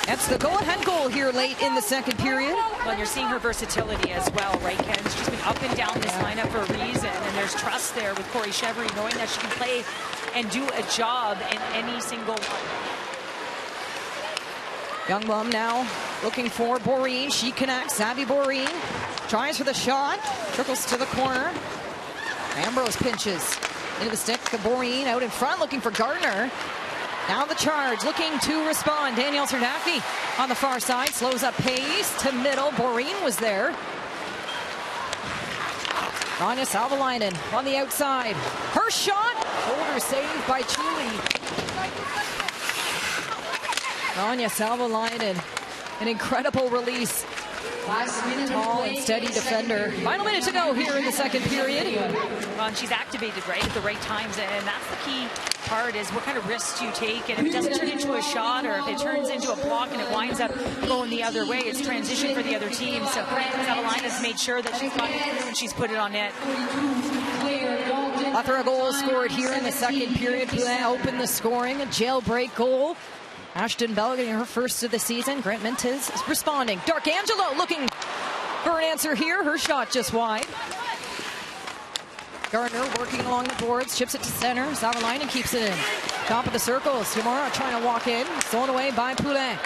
that's the go-ahead goal here late in the second period. Well, you're seeing her versatility as well, right, Ken? She's been up and down this lineup for a reason, and there's trust there with Corey Chevry, knowing that she can play and do a job in any single one. Youngbloom now looking for Boreen. She connects. Abby Boreen tries for the shot. Trickles to the corner. Ambrose pinches into the stick. Boreen out in front looking for Gardner. Now the Charge looking to respond. Danielle Serdacki on the far side. Slows up pace to middle. Boreen was there. Anya Salvalainen on the outside. Her shot. Shoulder saved by Chuli. Anya Salvalainen, an incredible release. Tall and steady defender. Final minute to go here in the second period. Well, and she's activated right at the right times, and that's the key part, is what kind of risks you take, and if it doesn't turn into a shot, or if it turns into a block and it winds up going the other way, it's transition for the other team. So Salvalainen's made sure that she's got it through and she's put it on net. Plethora goals scored here in the second period. Poulin opened the scoring, a jailbreak goal. Ashton Bell getting her first of the season. Grant-Mentes is responding. Darkangelo looking for an answer here. Her shot just wide. Gardner working along the boards, chips it to center. Salvalainen keeps it in. Top of the circle. Sumora trying to walk in. Thrown away by Poulin.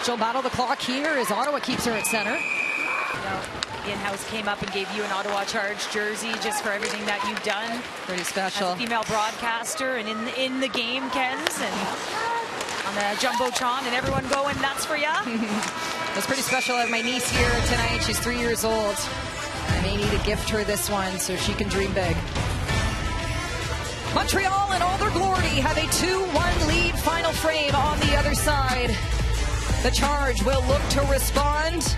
She'll battle the clock here as Ottawa keeps her at center. Well, In-house came up and gave you an Ottawa Charge jersey just for everything that you've done. Pretty special. As a female broadcaster and in the game, Kens. And on the Jumbotron, and everyone going nuts for ya. It's pretty special. I have my niece here tonight. She's 3 years old. I may need to gift her this one so she can dream big. Montreal in all their glory have a 2-1 lead. Final frame on the other side. The Charge will look to respond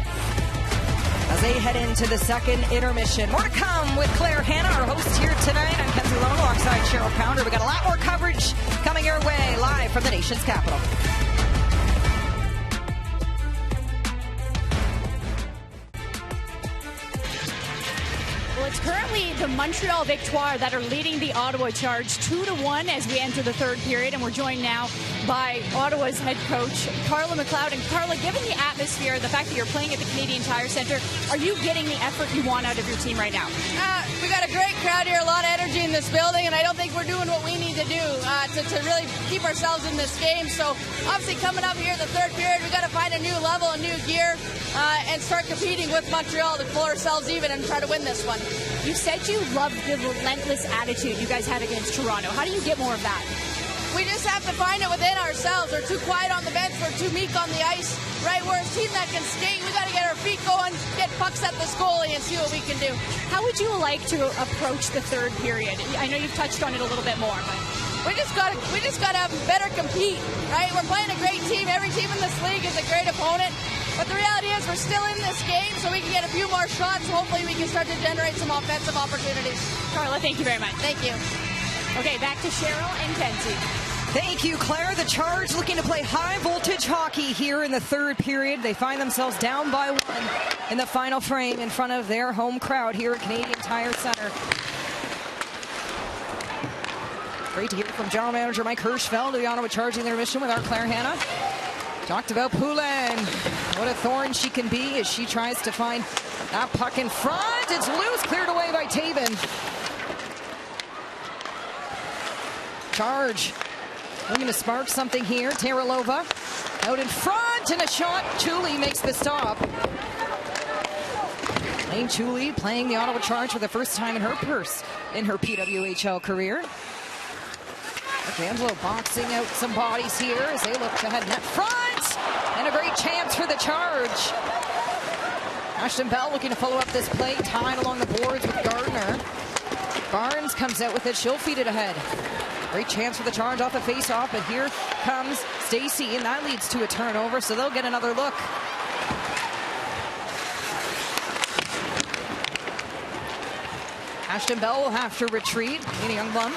as they head into the second intermission. More to come with Claire Hanna, our host here tonight. I'm Kenzie Lone alongside Cheryl Pounder. We got a lot more coverage coming your way live from the nation's capital. Well, it's currently the Montreal Victoire that are leading the Ottawa Charge 2-1 as we enter the third period, and we're joined now by Ottawa's head coach, Carla McLeod. And Carla, given the atmosphere, the fact that you're playing at the Canadian Tire Centre, are you getting the effort you want out of your team right now? We got a great crowd here, a lot of energy in this building, and I don't think we're doing what we need to do to really keep ourselves in this game. So obviously coming up here in the third period, we got to find a new level, a new gear, and start competing with Montreal to pull ourselves even and try to win this one. You said you loved the relentless attitude you guys had against Toronto. How do you get more of that? We just have to find it within ourselves. We're too quiet on the bench. We're too meek on the ice. Right? We're a team that can skate. We got to get our feet going, get pucks at the goalie, and see what we can do. How would you like to approach the third period? I know you've touched on it a little bit more, but we just got to have better compete. Right? We're playing a great team. Every team in this league is a great opponent. But the reality is we're still in this game, so we can get a few more shots. Hopefully we can start to generate some offensive opportunities. Carla, thank you very much. Thank you. Okay, back to Cheryl and Kenzie. Thank you, Claire. The Charge looking to play high-voltage hockey here in the third period. They find themselves down by 1 in the final frame in front of their home crowd here at Canadian Tire Centre. Great to hear from General Manager Mike Hirschfeld, the Ottawa Charge in their mission with our Claire Hanna. Talked about Poulin. What a thorn she can be as she tries to find that puck in front. It's loose, cleared away by Taven. Charge looking to spark something here. Teralova out in front and a shot. Chuli makes the stop. Lane Chuli playing the Ottawa Charge for the first time in her PWHL career. Angelo boxing out some bodies here as they look to head net front. And a great chance for the Charge. Ashton Bell looking to follow up this play, tied along the boards with Gardner. Barnes comes out with it. She'll feed it ahead. Great chance for the Charge off the face-off, but here comes Stacy, and that leads to a turnover, so they'll get another look. Ashton Bell will have to retreat. Nina Youngblood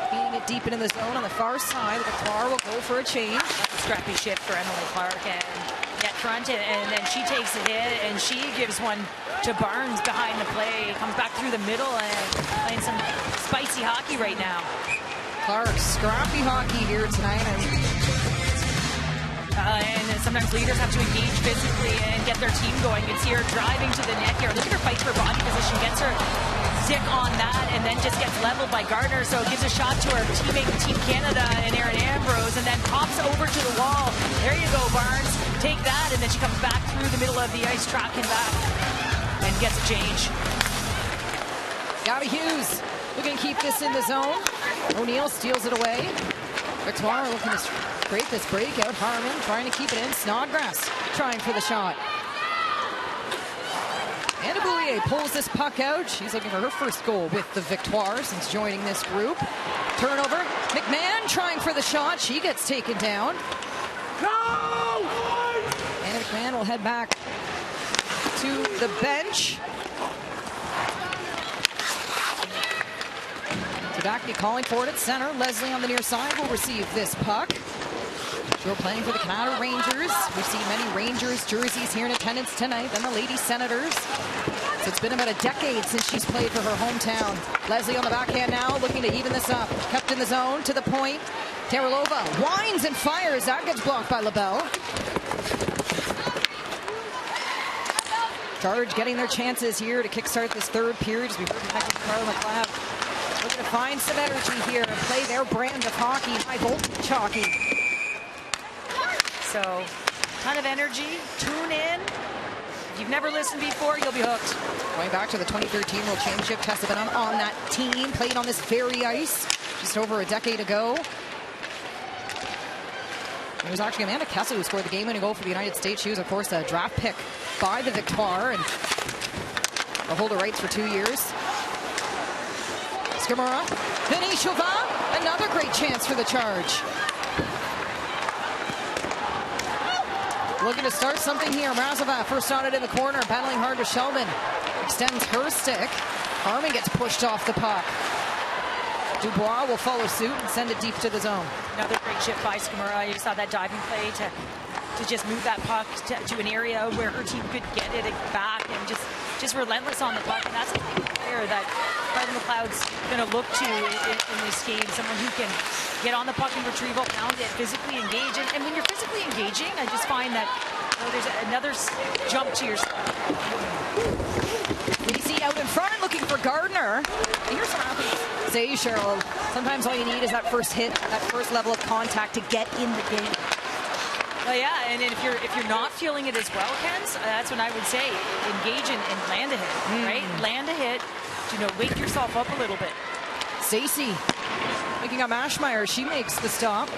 feeding it deep into the zone on the far side. The Victoire will go for a change. That's a scrappy shift for Emily Clark, and get front, and then she takes the hit, and she gives one to Barnes behind the play. Comes back through the middle and playing some spicy hockey right now. Clark, scrappy hockey here tonight. And sometimes leaders have to engage physically and get their team going. You can see her driving to the net here. Look at her fight for body position. Gets her stick on that and then just gets leveled by Gardner. So it gives a shot to her teammate Team Canada and Erin Ambrose, and then pops over to the wall. There you go, Barnes. Take that, and then she comes back through the middle of the ice, tracking back, and gets a change. Gabby Hughes looking to keep this in the zone. O'Neill steals it away. Victoire looking to create this breakout. Harmon trying to keep it in. Snodgrass trying for the shot. Anna Boulier pulls this puck out. She's looking for her first goal with the Victoire since joining this group. Turnover. McMahon trying for the shot. She gets taken down. No! Anna McMahon will head back to the bench. Tadaki calling for it at center. Leslie on the near side will receive this puck. She'll playing for the Canada Rangers. We've seen many Rangers jerseys here in attendance tonight. Then the Lady Senators. So it's been about a decade since she's played for her hometown. Leslie on the backhand now, looking to even this up. Kept in the zone to the point. Teralova winds and fires. That gets blocked by LaBelle. Charge getting their chances here to kickstart this third period as we heard from Carla McLeod. Looking to find some energy here and play their brand of hockey, high voltage hockey. So, ton of energy. Tune in. If you've never listened before, you'll be hooked. Going back to the 2013 World Championship, Tessa been on that team, played on this very ice just over a decade ago. It was actually Amanda Kessel who scored the game-winning goal for the United States. She was, of course, a draft pick by the Victoire and a holder rights for 2 years. Skimura, Vinishova, another great chance for the Charge. Looking to start something here. Mrazova first on it in the corner, battling hard to Sheldon. Extends her stick. Harmon gets pushed off the puck. Dubois will follow suit and send it deep to the zone. Another great shift by Skimura. You saw that diving play to just move that puck to an area where her team could get it back, and just relentless on the puck. And that's a player that Carter McLeod's going to look to in this game. Someone who can get on the puck and retrieval, pound it, physically engage. And when you're physically engaging, I just find that there's another jump to your step. DC out in front looking for Gardner. And here's what happens. Say, Cheryl, sometimes all you need is that first hit, that first level of contact to get in the game. Well, yeah, and if you're not feeling it as well, Kens, that's when I would say engage and land a hit, right? Land a hit, wake yourself up a little bit. Stacey picking up Ashmeyer. She makes the stop.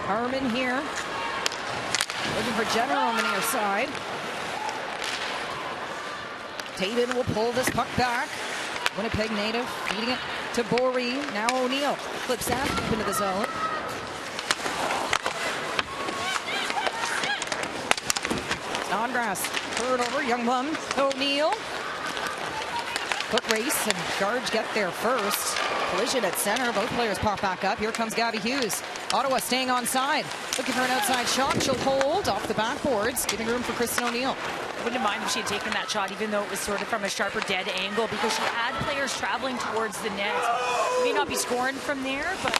Harmon here. Looking for Jenner on the near side. Taven will pull this puck back. Winnipeg native feeding it to Boree. Now O'Neill flips that up into the zone. Snodgrass turnover. Youngblood. O'Neill. Foot race and guards get there first. Collision at center. Both players pop back up. Here comes Gabby Hughes. Ottawa staying on side. Looking for an outside shot. She'll hold off the backboards, giving room for Kristen O'Neill. I wouldn't mind if she had taken that shot, even though it was sort of from a sharper dead angle, because she had players traveling towards the net. May not be scoring from there, but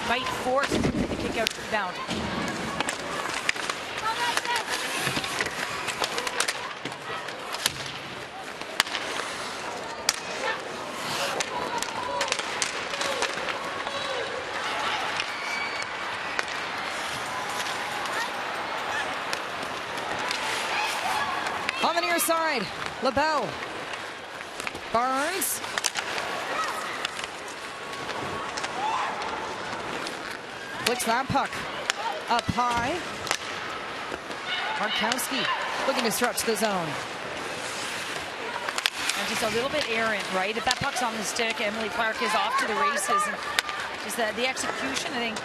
might force the kick out rebound. On the near side, LaBelle. Barnes. Flicks that puck up high. Markowski looking to stretch the zone. And just a little bit errant, right? If that puck's on the stick, Emily Clark is off to the races. And just the execution, I think,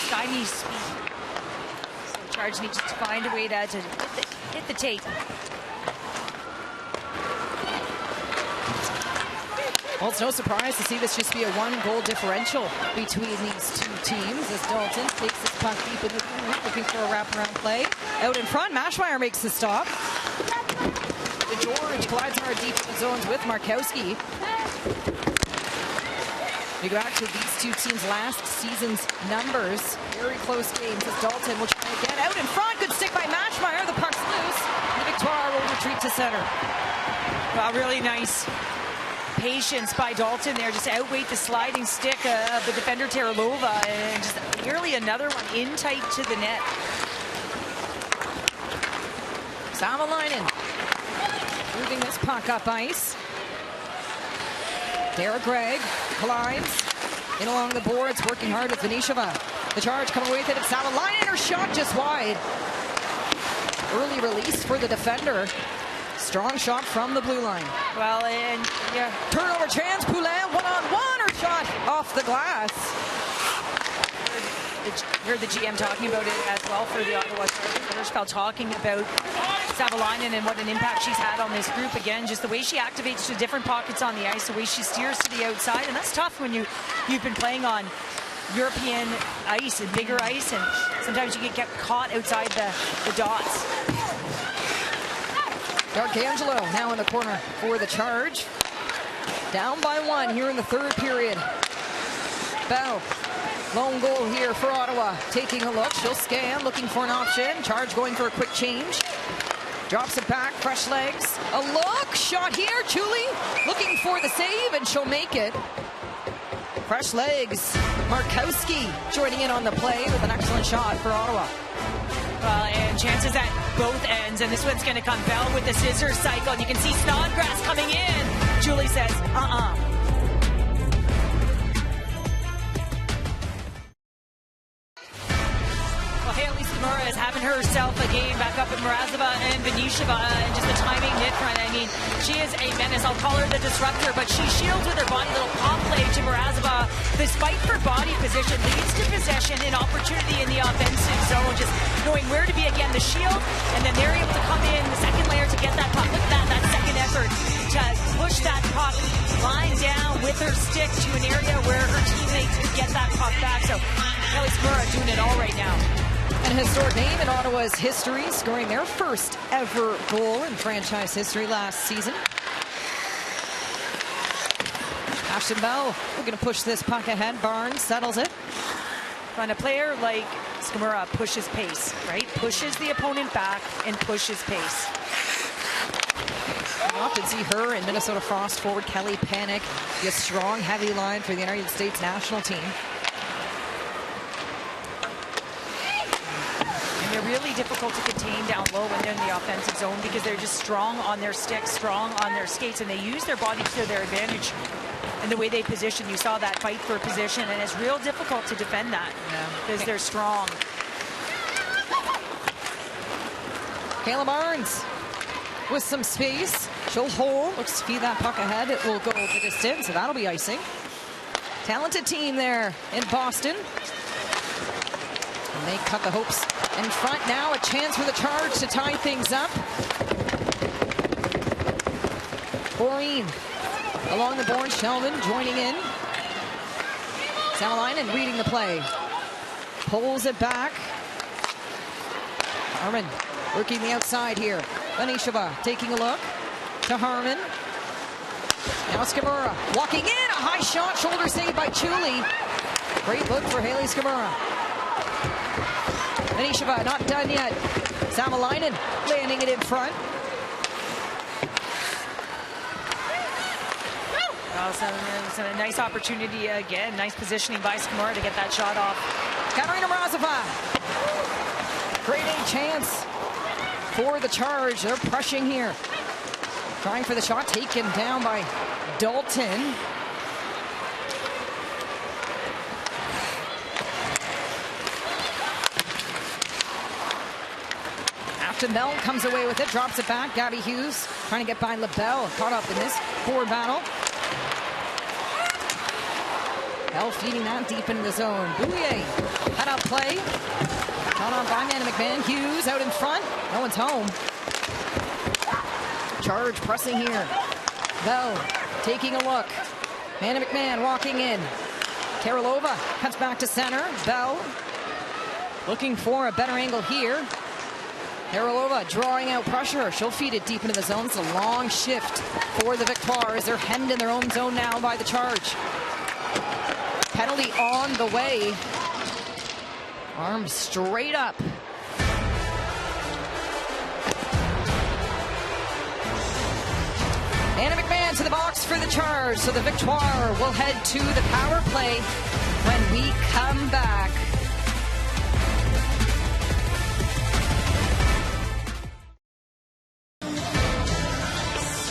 Sky needs speed. So Charge needs to find a way to hit the tape. Well, it's no surprise to see this just be a one-goal differential between these two teams as Dalton takes this puck deep in the group, looking for a wraparound play. Out in front, Mashmeyer makes the stop. DeGeorge glides hard deep in the zones with Markowski. We go back to these two teams' last season's numbers. Very close games as Dalton will try again. Out in front, good stick by Mashmeyer. The puck's loose. The Victoire will retreat to center. Well, really nice patience by Dalton there, just to outweight the sliding stick of the defender Teralova, and just nearly another one in tight to the net. Savalainen moving this puck up ice. Derek Gregg climbs in along the boards, working hard with Vinishova. The Charge coming away with it. Savalainen, her shot just wide. Early release for the defender. Strong shot from the blue line. Well, and yeah, turnover chance. Poulin one-on-one. Her shot off the glass. Heard the GM talking about it as well for the Ottawa Chargers. Talking about Savalainen and what an impact she's had on this group. Again, just the way she activates to different pockets on the ice, the way she steers to the outside, and that's tough when you've been playing on European ice and bigger ice, and sometimes you get caught outside the dots. D'Arcangelo now in the corner for the Charge. Down by one here in the third period. Bell, lone goal here for Ottawa. Taking a look, she'll scan, looking for an option. Charge going for a quick change. Drops it back, fresh legs. A look, shot here. Chuli looking for the save, and she'll make it. Fresh legs. Markowski joining in on the play with an excellent shot for Ottawa. And chances at both ends, and this one's going to come Bell with the scissors cycle, and you can see Snodgrass coming in. Julie says, Skimura is having herself a game back up with Mrazova and Benisheva, and just the timing net front. I mean, she is a menace. I'll call her the disruptor, but she shields with her body. Little pop play to Mrazova. This fight for body position leads to possession and opportunity in the offensive zone. Just knowing where to be again, the shield, and then they're able to come in the second layer to get that puck. Look at that second effort to push that puck lying down with her stick to an area where her teammates could get that puck back. So Kelly Skimura doing it all right now. And a historic name in Ottawa's history, scoring their first ever goal in franchise history last season. Ashton Bell looking to push this puck ahead. Barnes settles it. When a player like Skimura pushes pace, right? Pushes the opponent back and pushes pace. You often see her and Minnesota Frost forward Kelly Panik be a strong, heavy line for the United States national team. And they're really difficult to contain down low when they're in the offensive zone because they're just strong on their sticks, strong on their skates, and they use their body to their advantage. And the way they position, you saw that fight for position, and it's real difficult to defend that because they're strong. Kayla Barnes with some space. She'll hold. Looks to feed that puck ahead. It will go the distance, so that'll be icing. Talented team there in Boston. And they cut the hopes in front now. A chance for the Charge to tie things up. Corrine along the board. Sheldon joining in. Samalainen reading the play. Pulls it back. Harmon working the outside here. Benisheva taking a look to Harmon. Now Skimura walking in. A high shot. Shoulder save by Chuli. Great look for Haley Skimura. Benisheva not done yet. Samalainen landing it in front. So a nice opportunity again. Nice positioning by Skimura to get that shot off. Katarina Mrazova. Great A chance for the Charge. They're pushing here. Trying for the shot. Taken down by Dalton. After Bell comes away with it. Drops it back. Gabby Hughes trying to get by LaBelle. Caught up in this forward battle. Bell feeding that deep into the zone. Bouillet, head up play. Caught on by Amanda McMahon. Hughes out in front. No one's home. Charge pressing here. Bell taking a look. Amanda McMahon walking in. Karolova cuts back to center. Bell looking for a better angle here. Karolova drawing out pressure. She'll feed it deep into the zone. It's a long shift for the Victoire as they're hemmed in their own zone now by the Charge. Penalty on the way. Arms straight up. Anna McMahon to the box for the Charge. So the Victoire will head to the power play when we come back.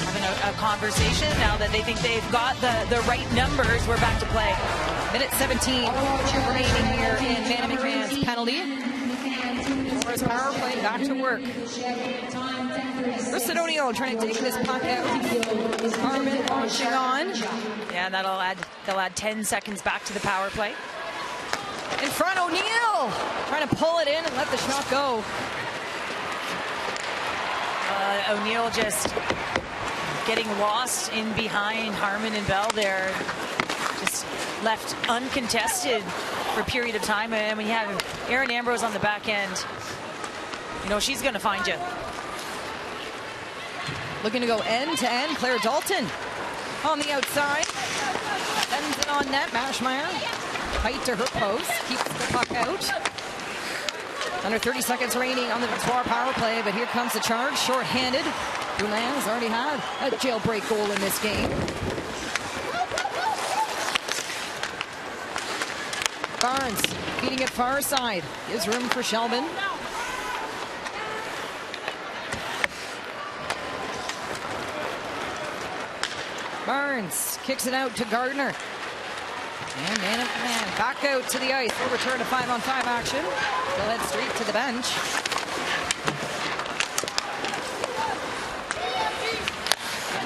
Having a conversation now that they think they've got the right numbers. We're back to play. Minute 17 remaining here in Anna McMahon's penalty. Victoire's power play back to work. Kristen O'Neill trying to take this puck out. Harmon marching on. Yeah, they'll add 10 seconds back to the power play. In front, O'Neill trying to pull it in and let the shot go. O'Neill just getting lost in behind Harmon and Bell there. Just left uncontested for a period of time. And when you have Erin Ambrose on the back end, you know, she's going to find you. Looking to go end to end. Claire Dalton on the outside. Sends it on net. Mashmeyer tight to her post. Keeps the puck out. Under 30 seconds remaining on the Victoire power play, but here comes the Charge. Short-handed. Boulin has already had a jailbreak goal in this game. Barnes feeding it far side. Gives room for Shelvin. Barnes kicks it out to Gardner. And man of the man. Back out to the ice. We'll return to 5-on-5 action. They'll head straight to the bench.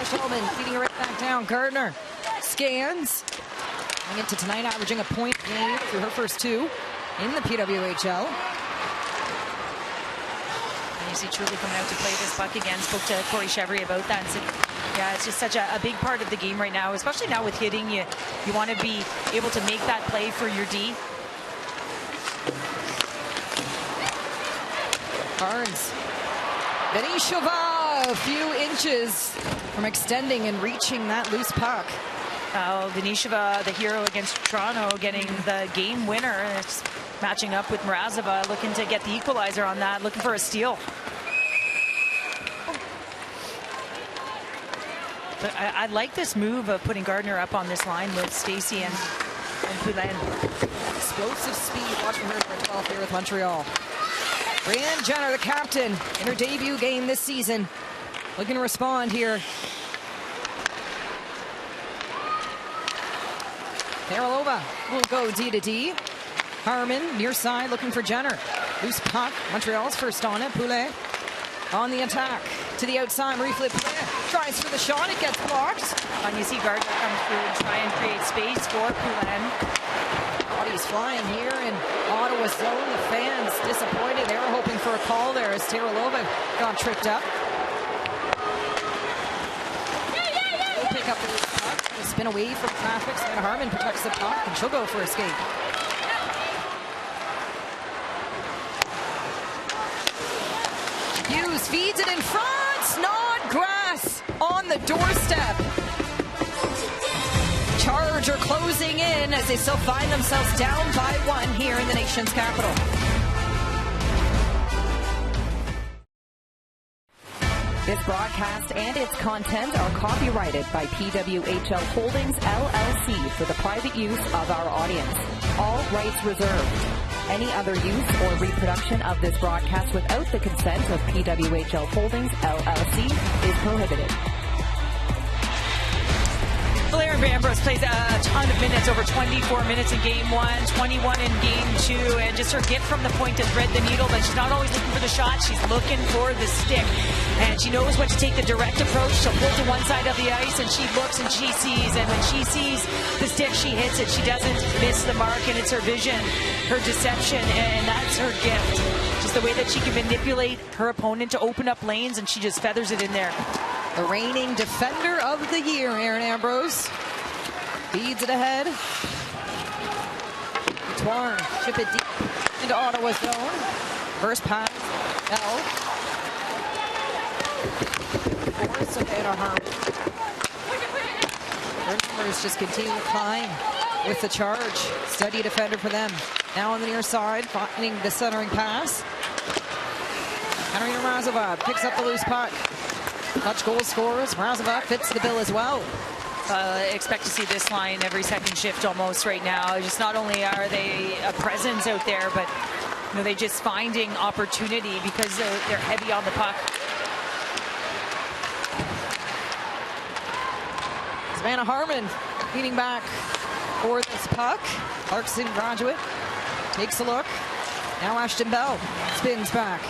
Shulman feeding it right back down. Gardner scans. Going into tonight, averaging a point a game through her first 2 in the PWHL. And you see Truly coming out to play this puck again. Spoke to Corey Chevry about that. And said, yeah, it's just such a big part of the game right now, especially now with hitting. You want to be able to make that play for your D. Barnes. Venishova, a few inches from extending and reaching that loose puck. Venishova, the hero against Toronto, getting the game winner. It's matching up with Mrazova, looking to get the equalizer on that, looking for a steal. But I like this move of putting Gardner up on this line with Stacey and Poulin. Explosive speed. Watch for her number 12 here with Montreal. Brianne Jenner, the captain, in her debut game this season. Looking to respond here. Karolova will go D to D. Harmon near side looking for Jenner. Loose puck. Montreal's first on it. Poulet on the attack. To the outside. Marie-Philippe Poulet tries for the shot. It gets blocked. And you see Gardner come through and try and create space for Poulin. Bodies flying here in Ottawa zone. The fans disappointed. They were hoping for a call there as Karolova got tripped up. We'll pick up the puck. Spin away from traffic. Savannah Harmon protects the puck, and she'll go for escape. Hughes feeds it in front. Snodgrass on the doorstep. Charge are closing in as they still find themselves down by 1 here in the nation's capital. This broadcast and its content are copyrighted by PWHL Holdings, LLC for the private use of our audience. All rights reserved. Any other use or reproduction of this broadcast without the consent of PWHL Holdings, LLC is prohibited. Valerian Ambrose plays a ton of minutes, over 24 minutes in game 1, 21 in game 2, and just her gift from the point to thread the needle, but she's not always looking for the shot, she's looking for the stick. And she knows when to take the direct approach. She'll pull to one side of the ice, and she looks and she sees, and when she sees the stick, she hits it. She doesn't miss the mark, and it's her vision, her deception, and that's her gift. Just the way that she can manipulate her opponent to open up lanes, and she just feathers it in there. The reigning defender of the year, Erin Ambrose. Feeds it ahead. Victoire, chip it deep into Ottawa zone. First pass, Bell. For Savannah Harmon. Their numbers just continue to climb with the charge. Steady defender for them. Now on the near side, finding the centering pass. Katarina Mrazova picks up the loose puck. Clutch goal scorers. Mrazova fits the bill as well. Expect to see this line every second shift almost right now. Just not only are they a presence out there, but they're just finding opportunity because they're heavy on the puck. Savannah Harmon leaning back for this puck. Clarkson graduate takes a look. Now Ashton Bell spins back.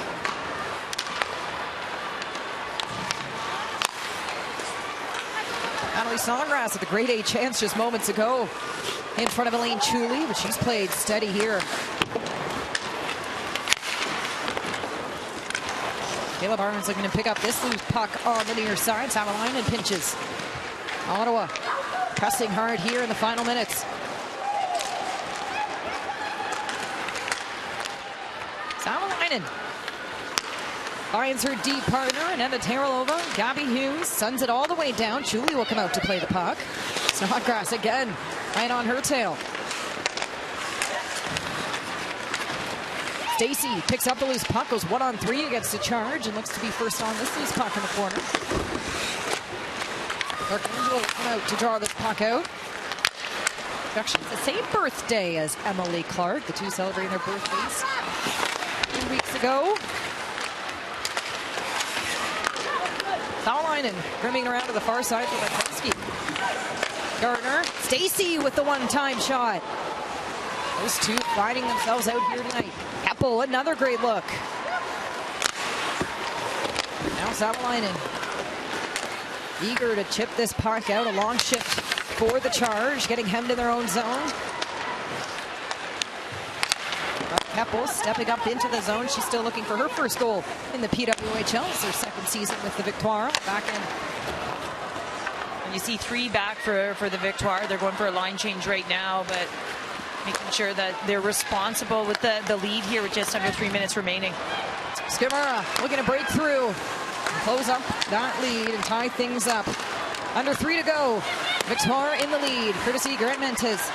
Natalie Snodgrass with a grade A chance just moments ago in front of Elaine Chuli, but she's played steady here. Kayla Barnes looking to pick up this loose puck on the near side. Savalainen pinches. Ottawa pressing hard here in the final minutes. Savalainen finds her deep partner, and Anna Taralova. Gabby Hughes sends it all the way down. Chuli will come out to play the puck. Snodgrass again, right on her tail. Stacey picks up the loose puck, goes 1-on-3 against the charge, and looks to be first on this loose puck in the corner. Archangelo will come out to draw this puck out. Actually, it's the same birthday as Emily Clark. The two celebrating their birthdays 2 weeks ago. Savalainen brimming around to the far side for Vankowski. Gardner, Stacy with the one-time shot. Those two finding themselves out here tonight. Keppel, another great look. Now Savalainen, eager to chip this puck out. A long shift for the Charge, getting hemmed in their own zone. Keppel stepping up into the zone. She's still looking for her first goal in the PWHL. It's her second season with the Victoire. Back in. And you see 3 back for the Victoire. They're going for a line change right now, but making sure that they're responsible with the lead here with just under 3 minutes remaining. Skimara looking to break through, close up that lead and tie things up. Under 3 to go. Victoire in the lead, courtesy Grant Mentes.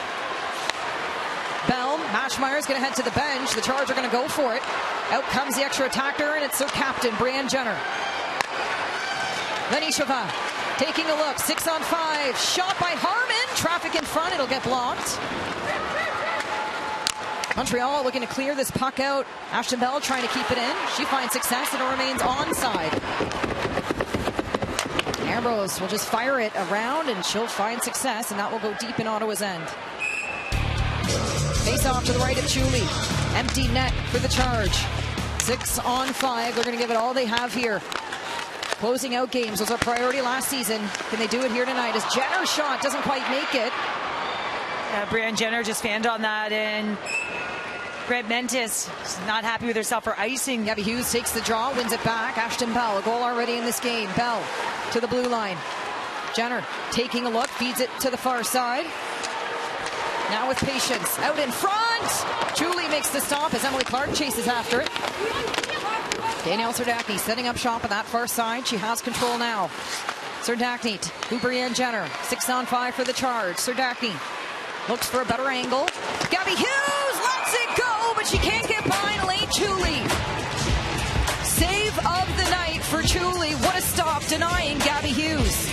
Bell, Mashmeyer's going to head to the bench. The Charge are going to go for it. Out comes the extra attacker, and it's their captain, Brianne Jenner. Venishova taking a look, 6-on-5. Shot by Harmon. Traffic in front, it'll get blocked. Montreal looking to clear this puck out. Ashton Bell trying to keep it in. She finds success, and it remains onside. Ambrose will just fire it around, and she'll find success, and that will go deep in Ottawa's end. Face off to the right of Chuli. Empty net for the Charge. 6-on-5. They're going to give it all they have here. Closing out games was our priority last season. Can they do it here tonight? As Jenner's shot doesn't quite make it. Brianne Jenner just fanned on that, and Grant Mentes not happy with herself for icing. Gabby Hughes takes the draw, wins it back. Ashton Bell, a goal already in this game. Bell to the blue line. Jenner taking a look, feeds it to the far side. Now with patience, out in front. Julie makes the stop as Emily Clark chases after it. Danielle Serdachny setting up shop on that far side. She has control now. Serdachny to Brianne Jenner. 6-on-5 for the Charge. Serdachny looks for a better angle. Gabby Hughes lets it go, but she can't get by Elaine Chuli. Save of the night for Chuli. What a stop, denying Gabby Hughes.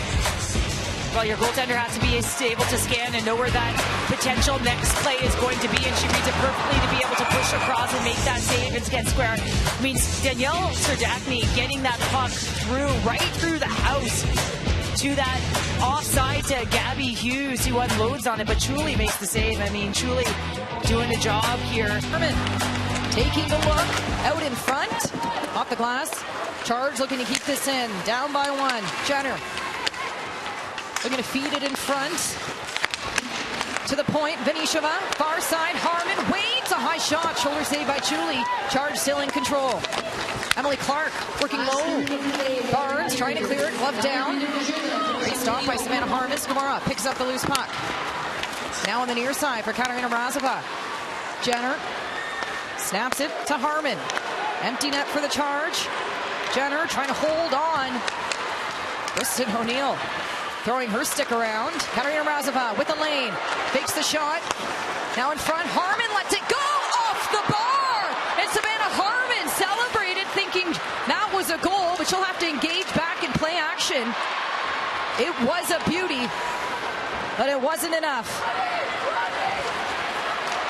Well, your goaltender has to be able to scan and know where that potential next play is going to be, and she reads it perfectly to be able to push across and make that save and get square. I mean, Danielle Serdachny getting that puck right through the house to that offside to Gabby Hughes, who unloads on it, but Chuli makes the save. I mean, Chuli doing a job here. Herman taking a look out in front, off the glass. Charge looking to keep this in, down by 1. Jenner looking to feed it in front to the point. Venishova, far side. Harmon waits, a high shot, shoulder save by Chuli. Charge still in control. Emily Clark working low. Barnes trying to clear it, glove down. Great stop by Savannah Harmon. Skimara picks up the loose puck. Now on the near side for Katarina Mrazova. Jenner snaps it to Harmon. Empty net for the Charge. Jenner trying to hold on. Kristen O'Neill throwing her stick around. Katarina Mrazova with the lane. Fakes the shot. Now in front. Harmon lets it go off the bar. And Savannah Harmon celebrated, thinking that was a goal, but she'll have to engage back and play action. It was a beauty, but it wasn't enough.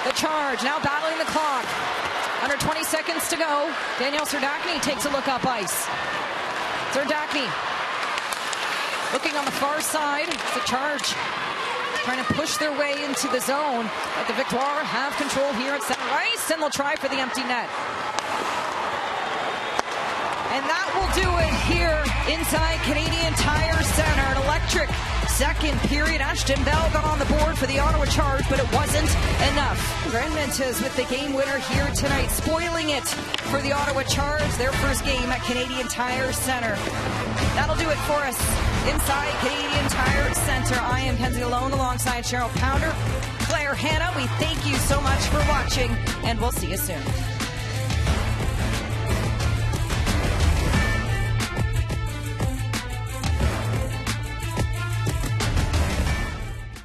The Charge now battling the clock. Under 20 seconds to go. Danielle Serdachny takes a look up ice. Serdachny looking on the far side. The Charge trying to push their way into the zone. But the Victoire have control here at center ice, and they'll try for the empty net. And that will do it here inside Canadian Tire Center. An electric second period. Ashton Bell got on the board for the Ottawa Charge, but it wasn't enough. Grant Mentes with the game winner here tonight, spoiling it for the Ottawa Charge, their first game at Canadian Tire Center. That'll do it for us inside Canadian Tire Center. I am Kenzie Alone alongside Cheryl Pounder, Claire Hanna. We thank you so much for watching, and we'll see you soon.